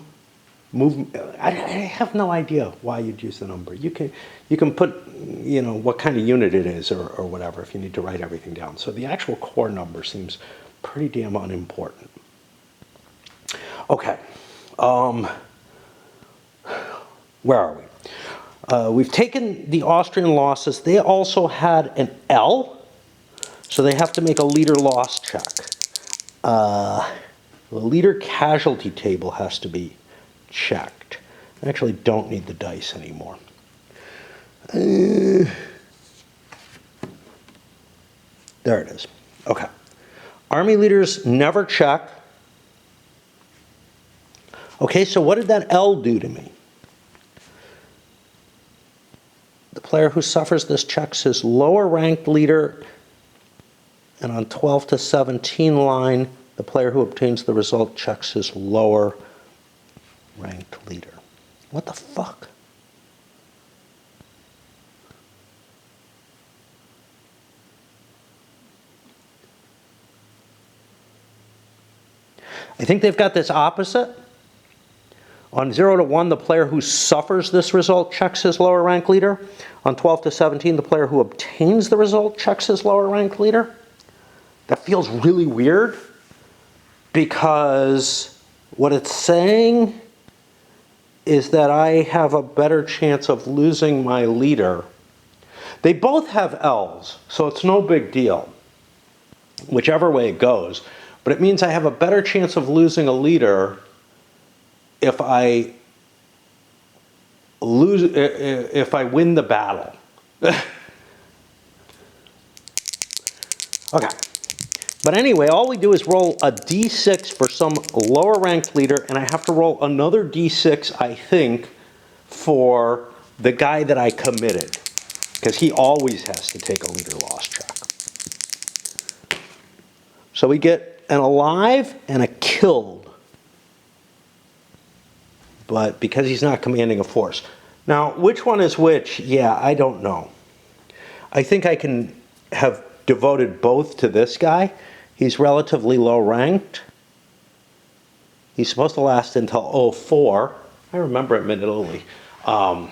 move. I have no idea why you'd use the number. You can put, you know, what kind of unit it is or whatever if you need to write everything down. So the actual core number seems pretty damn unimportant. Okay, where are we? We've taken the Austrian losses. They also had an L, so they have to make a leader loss check. The leader casualty table has to be checked. I actually don't need the dice anymore. There it is. Okay. Army leaders never check. Okay, so what did that L do to me? The player who suffers this checks his lower ranked leader, and on 12 to 17 line, the player who obtains the result checks his lower ranked leader. What the fuck? I think they've got this opposite. On 0 to 1, the player who suffers this result checks his lower rank leader. On 12 to 17, the player who obtains the result checks his lower rank leader. That feels really weird because what it's saying is that I have a better chance of losing my leader. They both have L's, so it's no big deal, whichever way it goes. But it means I have a better chance of losing a leader if I win the battle. Okay. But anyway, all we do is roll a d6 for some lower ranked leader, and I have to roll another d6, I think, for the guy that I committed, because he always has to take a leader loss check. So we get an alive and a killed. But because he's not commanding a force. Now, which one is which? Yeah, I don't know. I think I can have devoted both to this guy. He's relatively low ranked. He's supposed to last until 04. I remember it minutely. I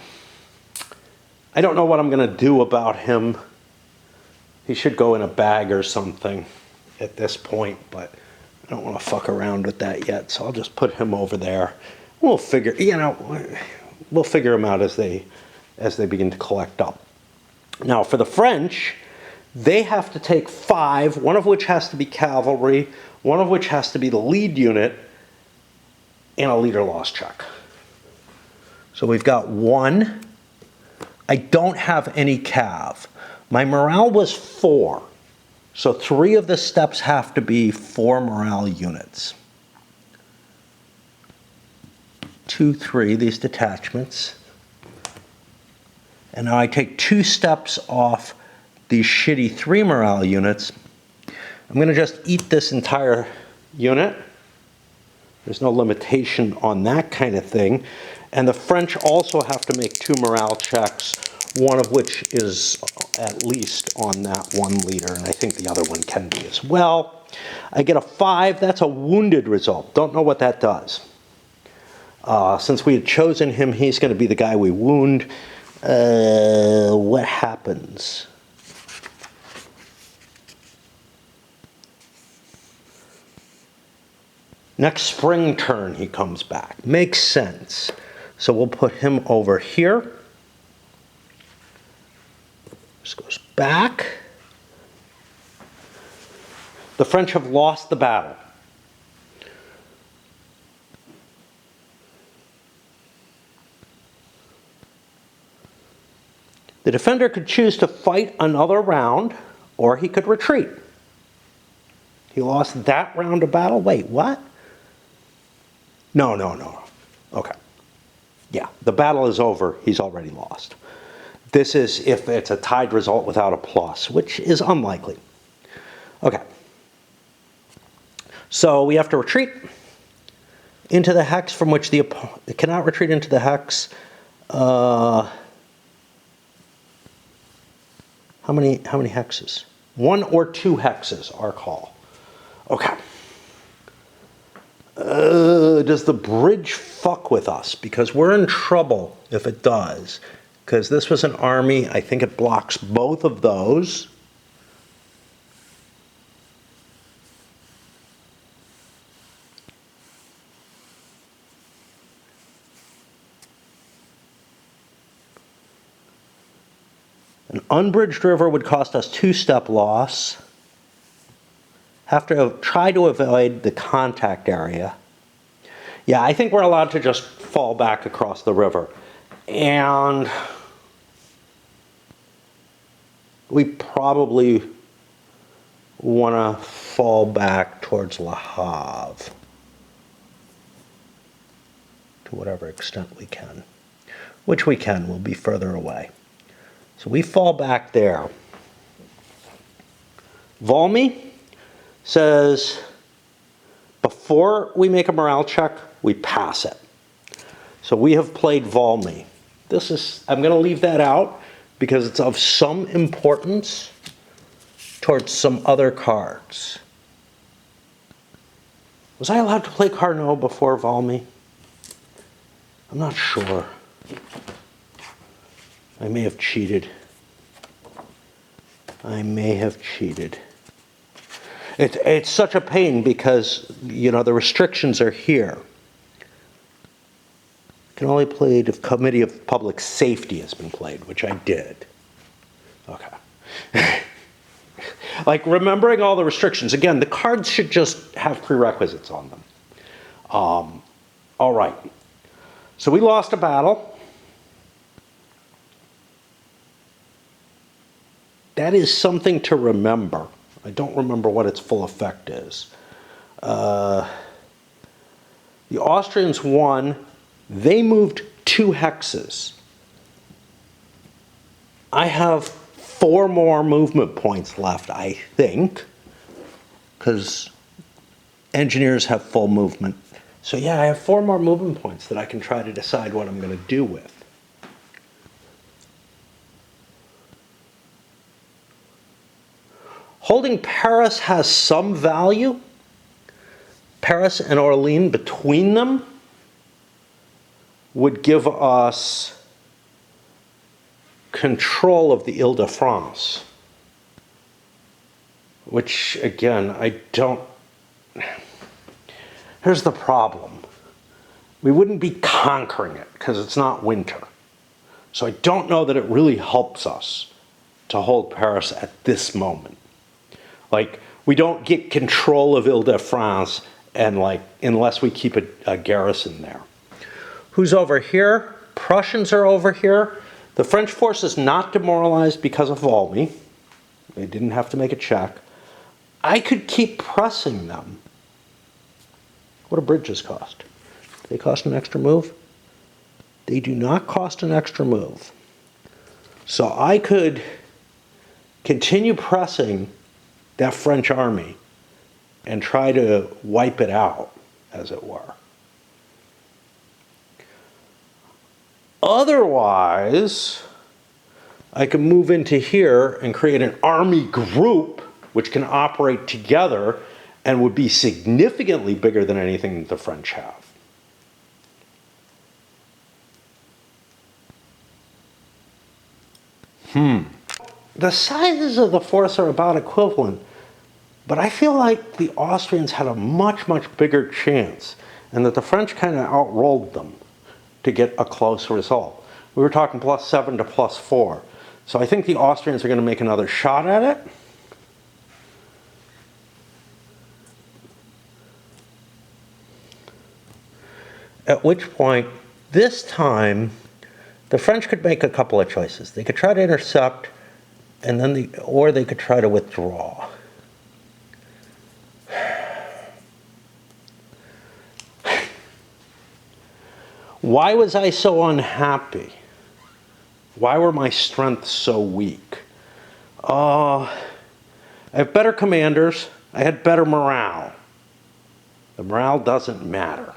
don't know what I'm going to do about him. He should go in a bag or something at this point, but I don't want to fuck around with that yet, so I'll just put him over there. We'll figure, you know, we'll figure them out as they begin to collect up. Now, for the French, they have to take 5, one of which has to be cavalry, one of which has to be the lead unit, and a leader loss check. So we've got 1. I don't have any cav. My morale was 4. So 3 of the steps have to be 4 morale units. 2, 3, these detachments. And now I take 2 steps off these shitty 3 morale units. I'm going to just eat this entire unit. There's no limitation on that kind of thing. And the French also have to make 2 morale checks, one of which is at least on that 1 leader, and I think the other one can be as well. I get a 5. That's a wounded result. Don't know what that does. Since we had chosen him, he's going to be the guy we wound. What happens? Next spring turn, he comes back. Makes sense. So we'll put him over here. This goes back. The French have lost the battle. The defender could choose to fight another round, or he could retreat. He lost that round of battle? Wait, what? No. Okay. Yeah, the battle is over. He's already lost. This is if it's a tied result without a plus, which is unlikely. Okay. So we have to retreat into the hex from which the opponent cannot retreat into the hex. How many hexes? 1 or 2 hexes, our call. Okay. Does the bridge fuck with us? Because we're in trouble if it does. Because this was an army, I think it blocks both of those. An unbridged river would cost us 2-step loss. Have to try to avoid the contact area. Yeah, I think we're allowed to just fall back across the river. And we probably want to fall back towards Le Havre to whatever extent we can. Which we can, we'll be further away. So we fall back there. Valmy says before we make a morale check, we pass it. So we have played Valmy. This is, I'm going to leave that out because it's of some importance towards some other cards. Was I allowed to play Carnot before Valmy? I'm not sure. I may have cheated. It's such a pain because, you know, the restrictions are here. Can only play if Committee of Public Safety has been played, which I did. Okay. Like, remembering all the restrictions. Again, the cards should just have prerequisites on them. All right. So we lost a battle. That is something to remember. I don't remember what its full effect is. The Austrians won. They moved 2 hexes. I have 4 more movement points left, I think, because engineers have full movement. So yeah, I have 4 more movement points that I can try to decide what I'm going to do with. Holding Paris has some value. Paris and Orléans between them would give us control of the Ile-de-France, which, again, I don't... Here's the problem. We wouldn't be conquering it because it's not winter. So I don't know that it really helps us to hold Paris at this moment. Like, we don't get control of Ile-de-France and, like, unless we keep a garrison there. Who's over here? Prussians are over here. The French force is not demoralized because of Valmy. They didn't have to make a check. I could keep pressing them. What do bridges cost? Do they cost an extra move? They do not cost an extra move. So I could continue pressing that French army and try to wipe it out, as it were. Otherwise, I can move into here and create an army group which can operate together and would be significantly bigger than anything that the French have. The sizes of the force are about equivalent, but I feel like the Austrians had a much, much bigger chance and that the French kind of outrolled them to get a close result. We were talking +7 to +4. So I think the Austrians are going to make another shot at it. At which point, this time, the French could make a couple of choices. They could try to intercept, and then or they could try to withdraw. Why was I so unhappy? Why were my strengths so weak? I have better commanders. I had better morale. The morale doesn't matter.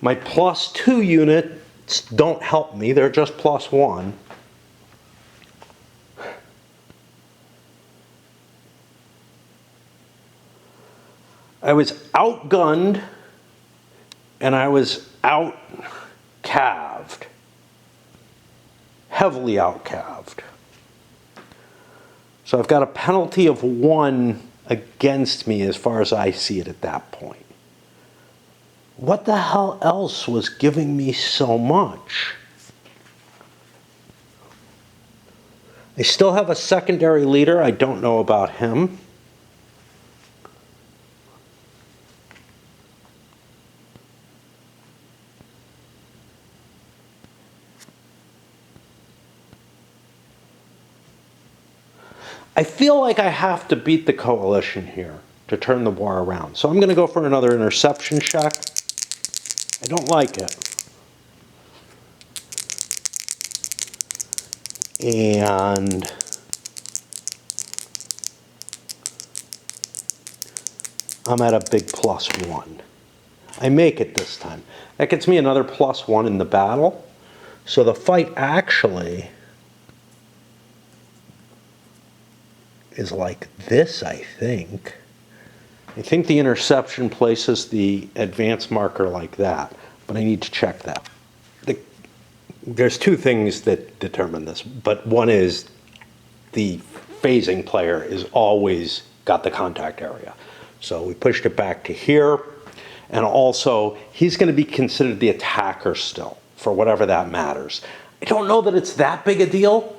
My +2 units don't help me. They're just +1. I was outgunned and I was out-calved. Heavily out-calved. So I've got a penalty of 1 against me as far as I see it at that point. What the hell else was giving me so much? I still have a secondary leader. I don't know about him. I feel like I have to beat the coalition here to turn the war around. So I'm going to go for another interception check. I don't like it. And I'm at a big +1. I make it this time. That gets me another +1 in the battle. So the fight actually is like this, I think. I think the interception places the advance marker like that, but I need to check that. There's 2 things that determine this, but one is the phasing player is always got the contact area. So we pushed it back to here, and also he's going to be considered the attacker still, for whatever that matters. I don't know that it's that big a deal.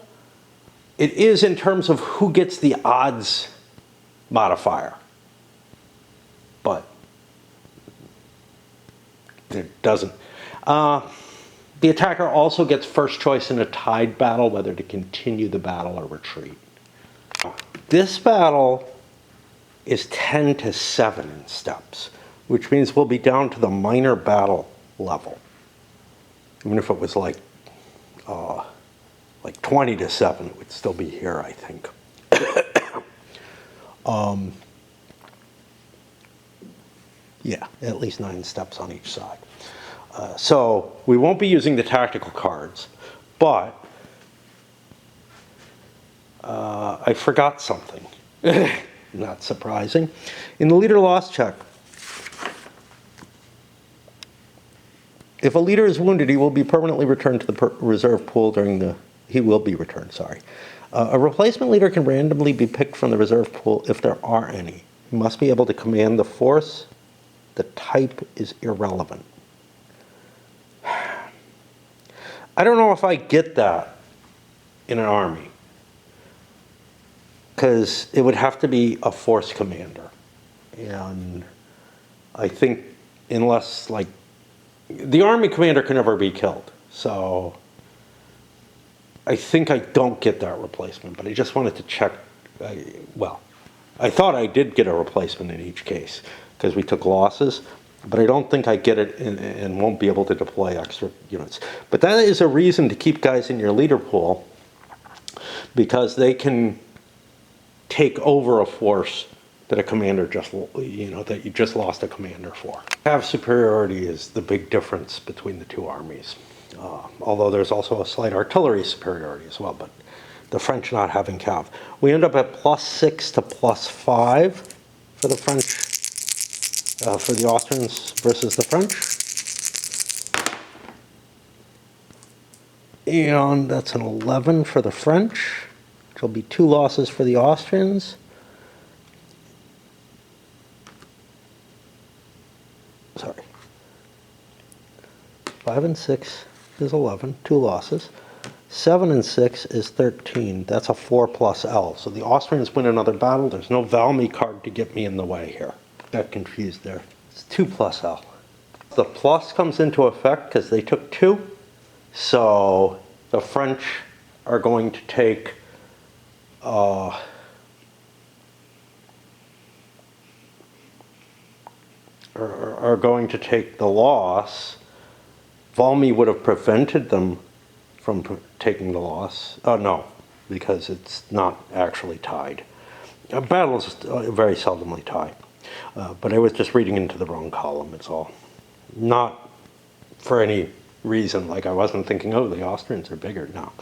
It is in terms of who gets the odds modifier. But it doesn't. The attacker also gets first choice in a tied battle, whether to continue the battle or retreat. This battle is 10 to 7 in steps, which means we'll be down to the minor battle level. Even if it was like 20 to 7, it would still be here, I think. Yeah, at least 9 steps on each side. So we won't be using the tactical cards, but I forgot something. Not surprising. In the leader loss check, if a leader is wounded, he will be permanently returned to the reserve pool during the... He will be returned, sorry. A replacement leader can randomly be picked from the reserve pool if there are any. He must be able to command the force. The type is irrelevant. I don't know if I get that in an army, because it would have to be a force commander. And I think unless, like, the army commander can never be killed. So I think I don't get that replacement, but I just wanted to check. Well, I thought I did get a replacement in each case because we took losses, but I don't think I get it and won't be able to deploy extra units. But that is a reason to keep guys in your leader pool, because they can take over a force that a commander just, that you just lost a commander for. Cav superiority is the big difference between the two armies. Although there's also a slight artillery superiority as well, but the French not having cav. We end up at +6 to +5 for the French, for the Austrians versus the French. And that's an 11 for the French, which will be 2 losses for the Austrians. Sorry. 5 and 6 is 11, 2 losses. 7 and 6 is 13. That's a 4 plus L. So the Austrians win another battle. There's no Valmy card to get me in the way here. Got confused there. It's 2 plus L. The plus comes into effect because they took 2. So the French are going to take are going to take the loss. Valmy would have prevented them from taking the loss. Oh, no, because it's not actually tied. Battles very seldomly tie. But I was just reading into the wrong column, it's all. Not for any reason, like I wasn't thinking, oh, the Austrians are bigger. No.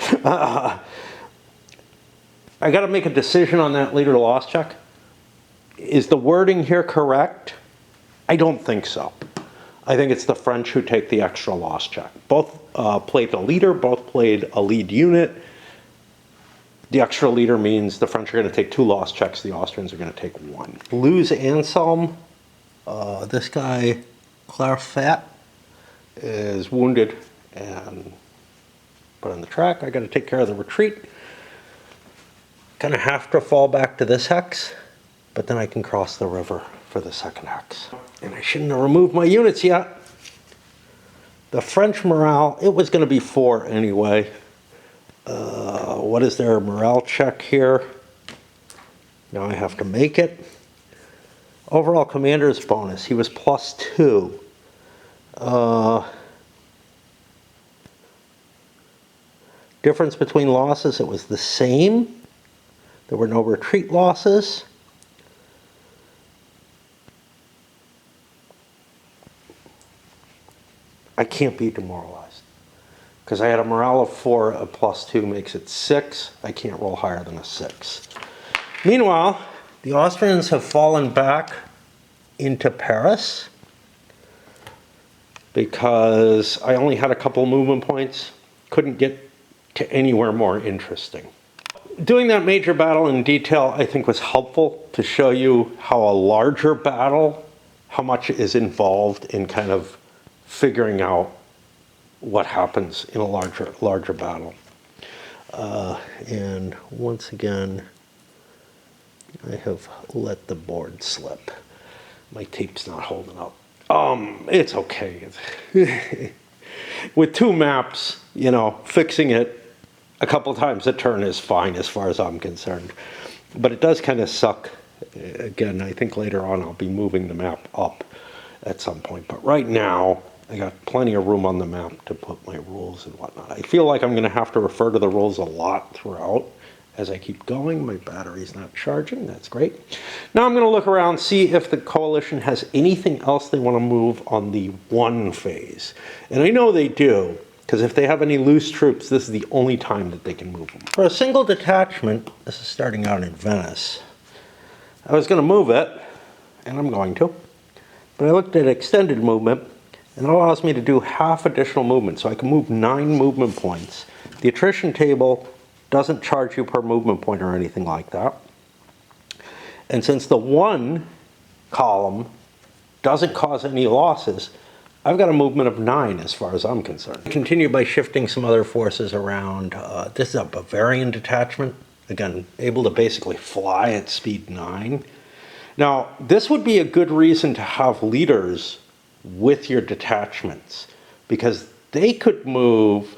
I got to make a decision on that leader loss check. Is the wording here correct? I don't think so. I think it's the French who take the extra loss check. Both played a leader, both played a lead unit. The extra leader means the French are going to take 2 loss checks, the Austrians are going to take 1. Lose Anselm. This guy, Clarfat, is wounded and put on the track. I got to take care of the retreat. Kind of have to fall back to this hex, but then I can cross the river for the second hex. And I shouldn't have removed my units yet. The French morale, it was going to be 4 anyway. What is their morale check here? Now I have to make it. Overall commander's bonus, he was +2. Difference between losses, it was the same. There were no retreat losses. I can't be demoralized because I had a morale of 4, a +2 makes it 6. I can't roll higher than a 6. Meanwhile, the Austrians have fallen back into Paris because I only had a couple movement points, couldn't get to anywhere more interesting. Doing that major battle in detail, I think, was helpful to show you how a larger battle, how much is involved in kind of figuring out what happens in a larger battle. And once again, I have let the board slip. My tape's not holding up. It's okay. With 2 maps, fixing it a couple times a turn is fine as far as I'm concerned. But it does kind of suck. Again, I think later on I'll be moving the map up at some point. But right now, I got plenty of room on the map to put my rules and whatnot. I feel like I'm going to have to refer to the rules a lot throughout as I keep going. My battery's not charging. That's great. Now I'm going to look around, see if the coalition has anything else they want to move on the 1 phase. And I know they do, because if they have any loose troops, this is the only time that they can move them. For a single detachment, this is starting out in Venice, I was going to move it, and I'm going to, but I looked at extended movement, and it allows me to do half additional movement, so I can move 9 movement points. The attrition table doesn't charge you per movement point or anything like that. And since the 1 column doesn't cause any losses, I've got a movement of 9 as far as I'm concerned. Continue by shifting some other forces around. This is a Bavarian detachment. Again, able to basically fly at speed 9. Now, this would be a good reason to have leaders with your detachments, because they could move.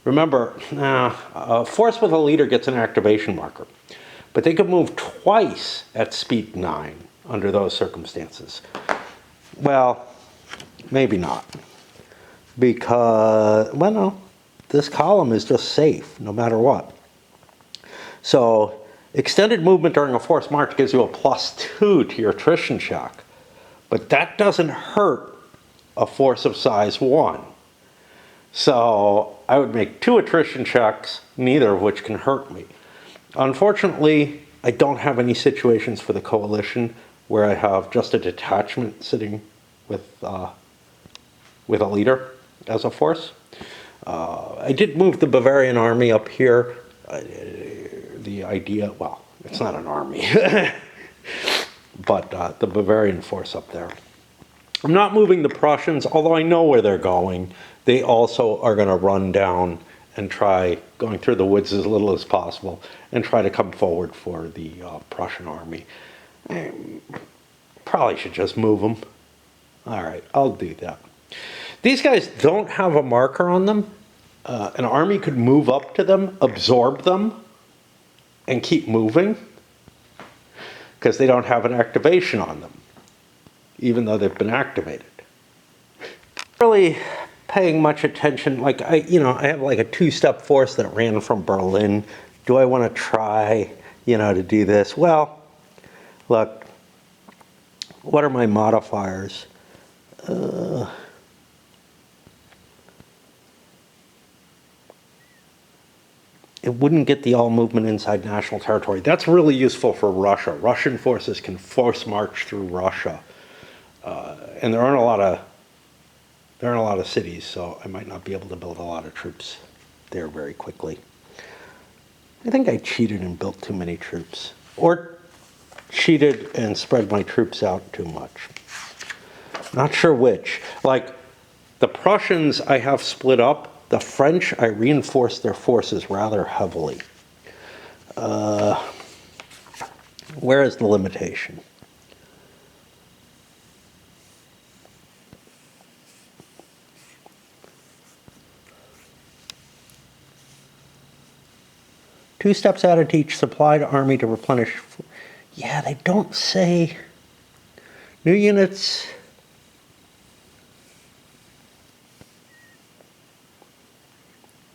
Remember, a force with a leader gets an activation marker, but they could move twice at speed 9 under those circumstances. Well, maybe not, because, well, no, this column is just safe no matter what. So extended movement during a forced march gives you a +2 to your attrition check, but that doesn't hurt a force of size 1. So I would make 2 attrition checks, neither of which can hurt me. Unfortunately, I don't have any situations for the coalition where I have just a detachment sitting with a leader as a force. I did move the Bavarian army up here. The idea, well, it's not an army, but the Bavarian force up there. I'm not moving the Prussians, although I know where they're going. They also are going to run down and try going through the woods as little as possible and try to come forward for the Prussian army. I probably should just move them. All right, I'll do that. These guys don't have a marker on them. An army could move up to them, absorb them, and keep moving because they don't have an activation on them, even though they've been activated. Really paying much attention, like I have like a 2-step force that ran from Berlin. Do I want to try, to do this? Well, look, what are my modifiers? It wouldn't get the all movement inside national territory. That's really useful for Russia. Russian forces can force march through Russia, and there aren't a lot of cities, so I might not be able to build a lot of troops there very quickly. I think I cheated and built too many troops, or cheated and spread my troops out too much. Not sure which. Like the Prussians, I have split up. The French, I reinforced their forces rather heavily. Where is the limitation? Two steps added to each supplied army to replenish. Yeah, they don't say new units.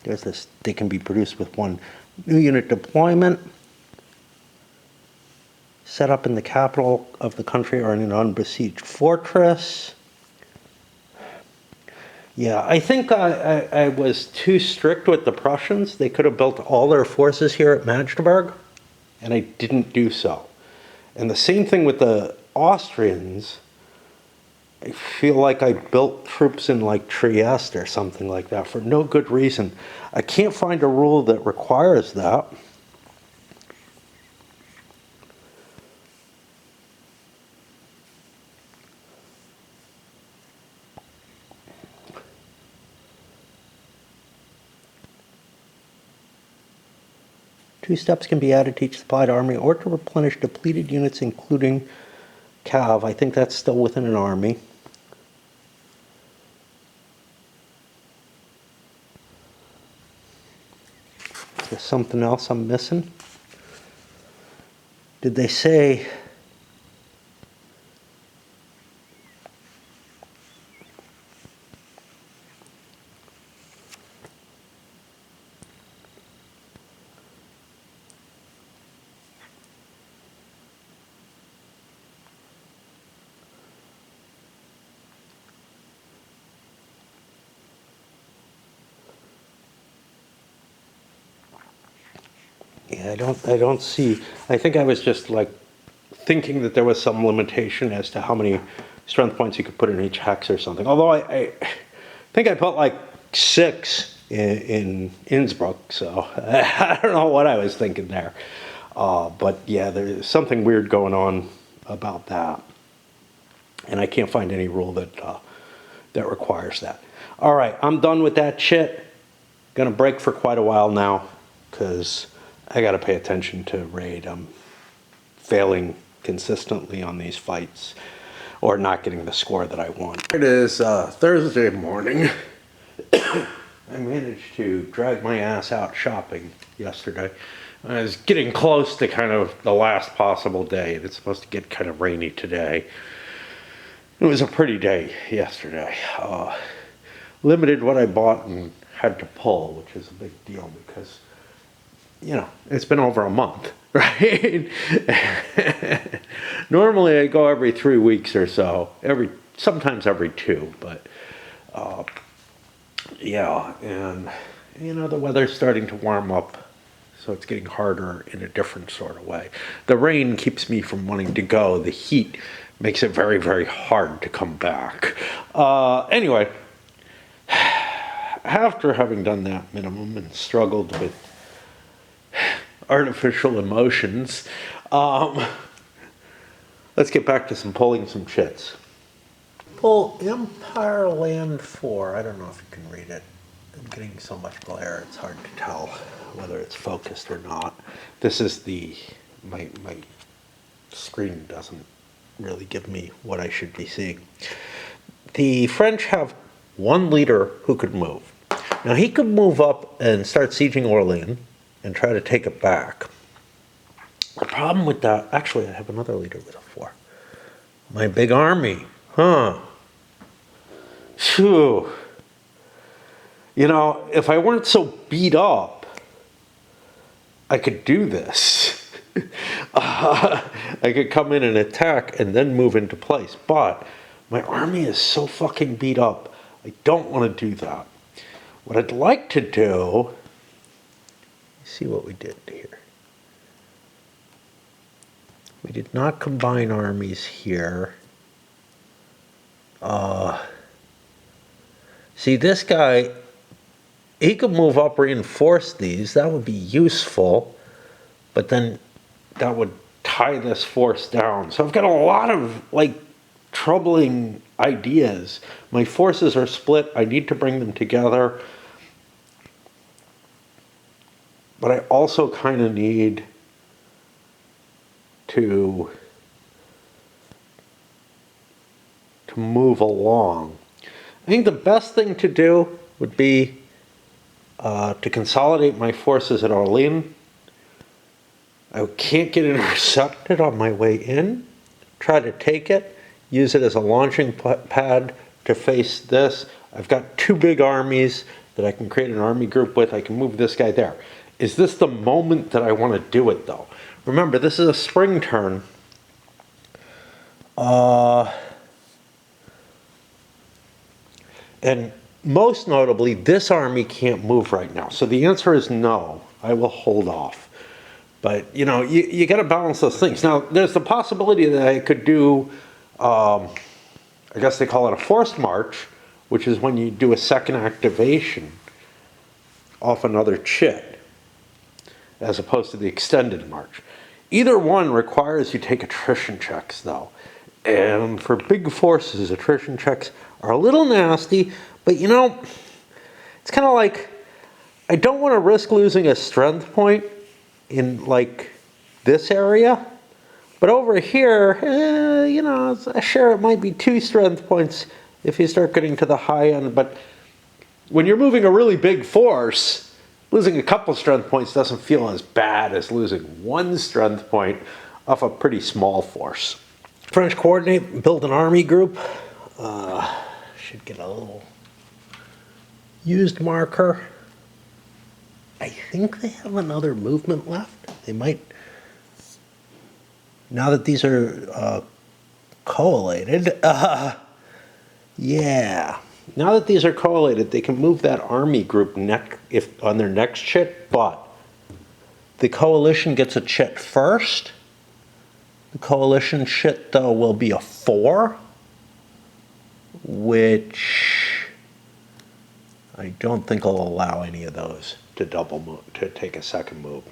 There's this, they can be produced with 1 new unit deployment, set up in the capital of the country or in an unbesieged fortress. Yeah, I think I was too strict with the Prussians. They could have built all their forces here at Magdeburg, and I didn't do so. And the same thing with the Austrians. I feel like I built troops in like Trieste or something like that for no good reason. I can't find a rule that requires that. Two steps can be added to each supplied army or to replenish depleted units, including cav. I think that's still within an army. There's something else I'm missing. Did they say I don't see. I think I was just like thinking that there was some limitation as to how many strength points you could put in each hex or something. Although I think I put like 6 in Innsbruck, so I don't know what I was thinking there. But yeah, there's something weird going on about that, and I can't find any rule that that requires that. All right, I'm done with that shit. Gonna break for quite a while now because I got to pay attention to raid. I'm failing consistently on these fights or not getting the score that I want. It is Thursday morning I managed to drag my ass out shopping yesterday. I was getting close to kind of the last possible day, and it's supposed to get kind of rainy today. It was a pretty day yesterday. Limited what I bought and had to pull, which is a big deal because, it's been over a month, right? Normally I go every 3 weeks or so, sometimes every 2, but yeah, and the weather's starting to warm up, so it's getting harder in a different sort of way. The rain keeps me from wanting to go. The heat makes it very, very hard to come back. Anyway, after having done that minimum and struggled with artificial emotions, let's get back to pulling some chits. Pull Empire Land 4. I don't know if you can read it. I'm getting so much glare, it's hard to tell whether it's focused or not. This is my screen doesn't really give me what I should be seeing. The French have one leader who could move. Now he could move up and start sieging Orléans and try to take it back. The problem with that, actually I have another leader with a 4. My big army, Phew. If I weren't so beat up, I could do this. I could come in and attack and then move into place. But my army is so fucking beat up, I don't want to do that. What I'd like to do, see what we did here. We did not combine armies here. See, this guy, he could move up, reinforce these. That would be useful. But then that would tie this force down. So I've got a lot of, troubling ideas. My forces are split. I need to bring them together. But I also kind of need to move along. I think the best thing to do would be to consolidate my forces at Orléans. I can't get intercepted on my way in. Try to take it. Use it as a launching pad to face this. I've got 2 big armies that I can create an army group with. I can move this guy there. Is this the moment that I want to do it, though? Remember, this is a spring turn. And most notably, this army can't move right now. So the answer is no. I will hold off. But, you got to balance those things. Now, there's the possibility that I could do, I guess they call it a forced march, which is when you do a second activation off another chit, as opposed to the extended march. Either one requires you take attrition checks, though. And for big forces, attrition checks are a little nasty, but it's kind of like, I don't want to risk losing a strength point in this area, but over here, sure, it might be 2 strength points if you start getting to the high end, but when you're moving a really big force, losing a couple strength points doesn't feel as bad as losing 1 strength point off a pretty small force. French coordinate, build an army group. Should get a little used marker. I think they have another movement left. They might, now that these are collated, yeah. Now that these are collated, they can move that army group on their next chit, but the coalition gets a chit first. The coalition chit, though, will be a 4, which I don't think will allow any of those to double move, to take a second move.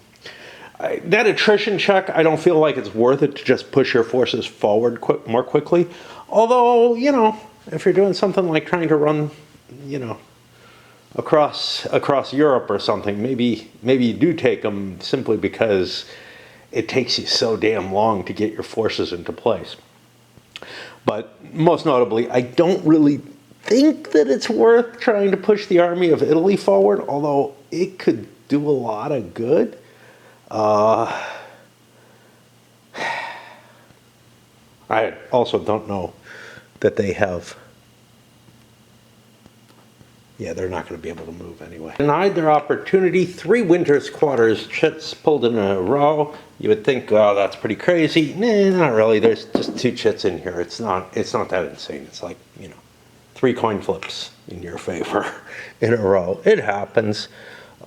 That attrition check, I don't feel like it's worth it to just push your forces forward more quickly. Although, if you're doing something like trying to run, across Europe or something, maybe you do take them simply because it takes you so damn long to get your forces into place. But most notably, I don't really think that it's worth trying to push the army of Italy forward, although it could do a lot of good. I also don't know that they have... Yeah, they're not going to be able to move anyway. Denied their opportunity. 3 winter quarters chits pulled in a row. You would think, oh, that's pretty crazy. Nah, not really. There's just 2 chits in here. It's not that insane. It's like, 3 coin flips in your favor in a row. It happens.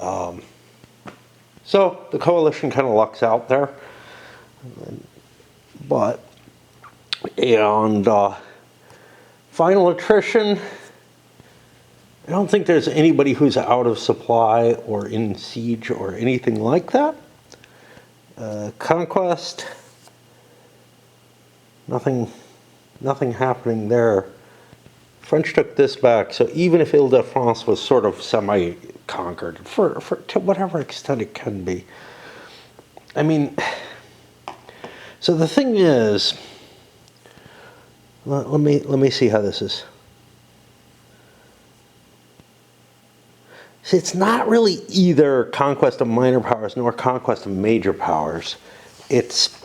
So the coalition kind of lucks out there. But, and final attrition, I don't think there's anybody who's out of supply or in siege or anything like that. Conquest, nothing happening there. French took this back, so even if Ile-de-France was sort of semi-conquered, to whatever extent it can be. I mean, so the thing is, let me see how this is. See, it's not really either conquest of minor powers nor conquest of major powers. It's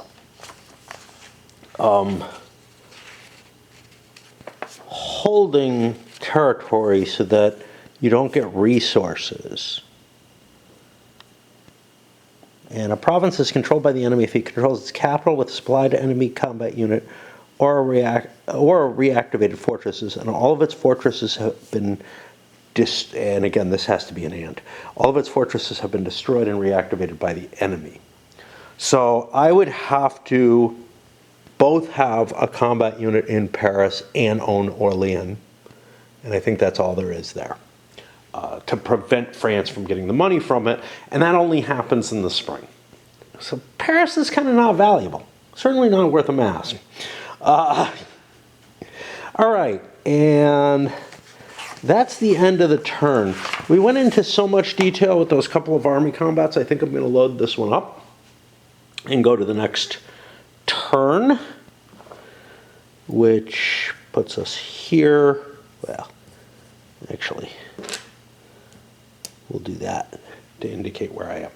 holding territory so that you don't get resources. And a province is controlled by the enemy if he controls its capital with a supplied enemy combat unit or reactivated fortresses, and all of its fortresses have been and again, this has to be an and. All of its fortresses have been destroyed and reactivated by the enemy. So I would have to both have a combat unit in Paris and own Orléans. And I think that's all there is there. To prevent France from getting the money from it. And that only happens in the spring. So Paris is kind of not valuable. Certainly not worth a mass. All right, and that's the end of the turn. We went into so much detail with those couple of army combats. I think I'm going to load this one up and go to the next turn, which puts us here. Well, actually, we'll do that to indicate where I am.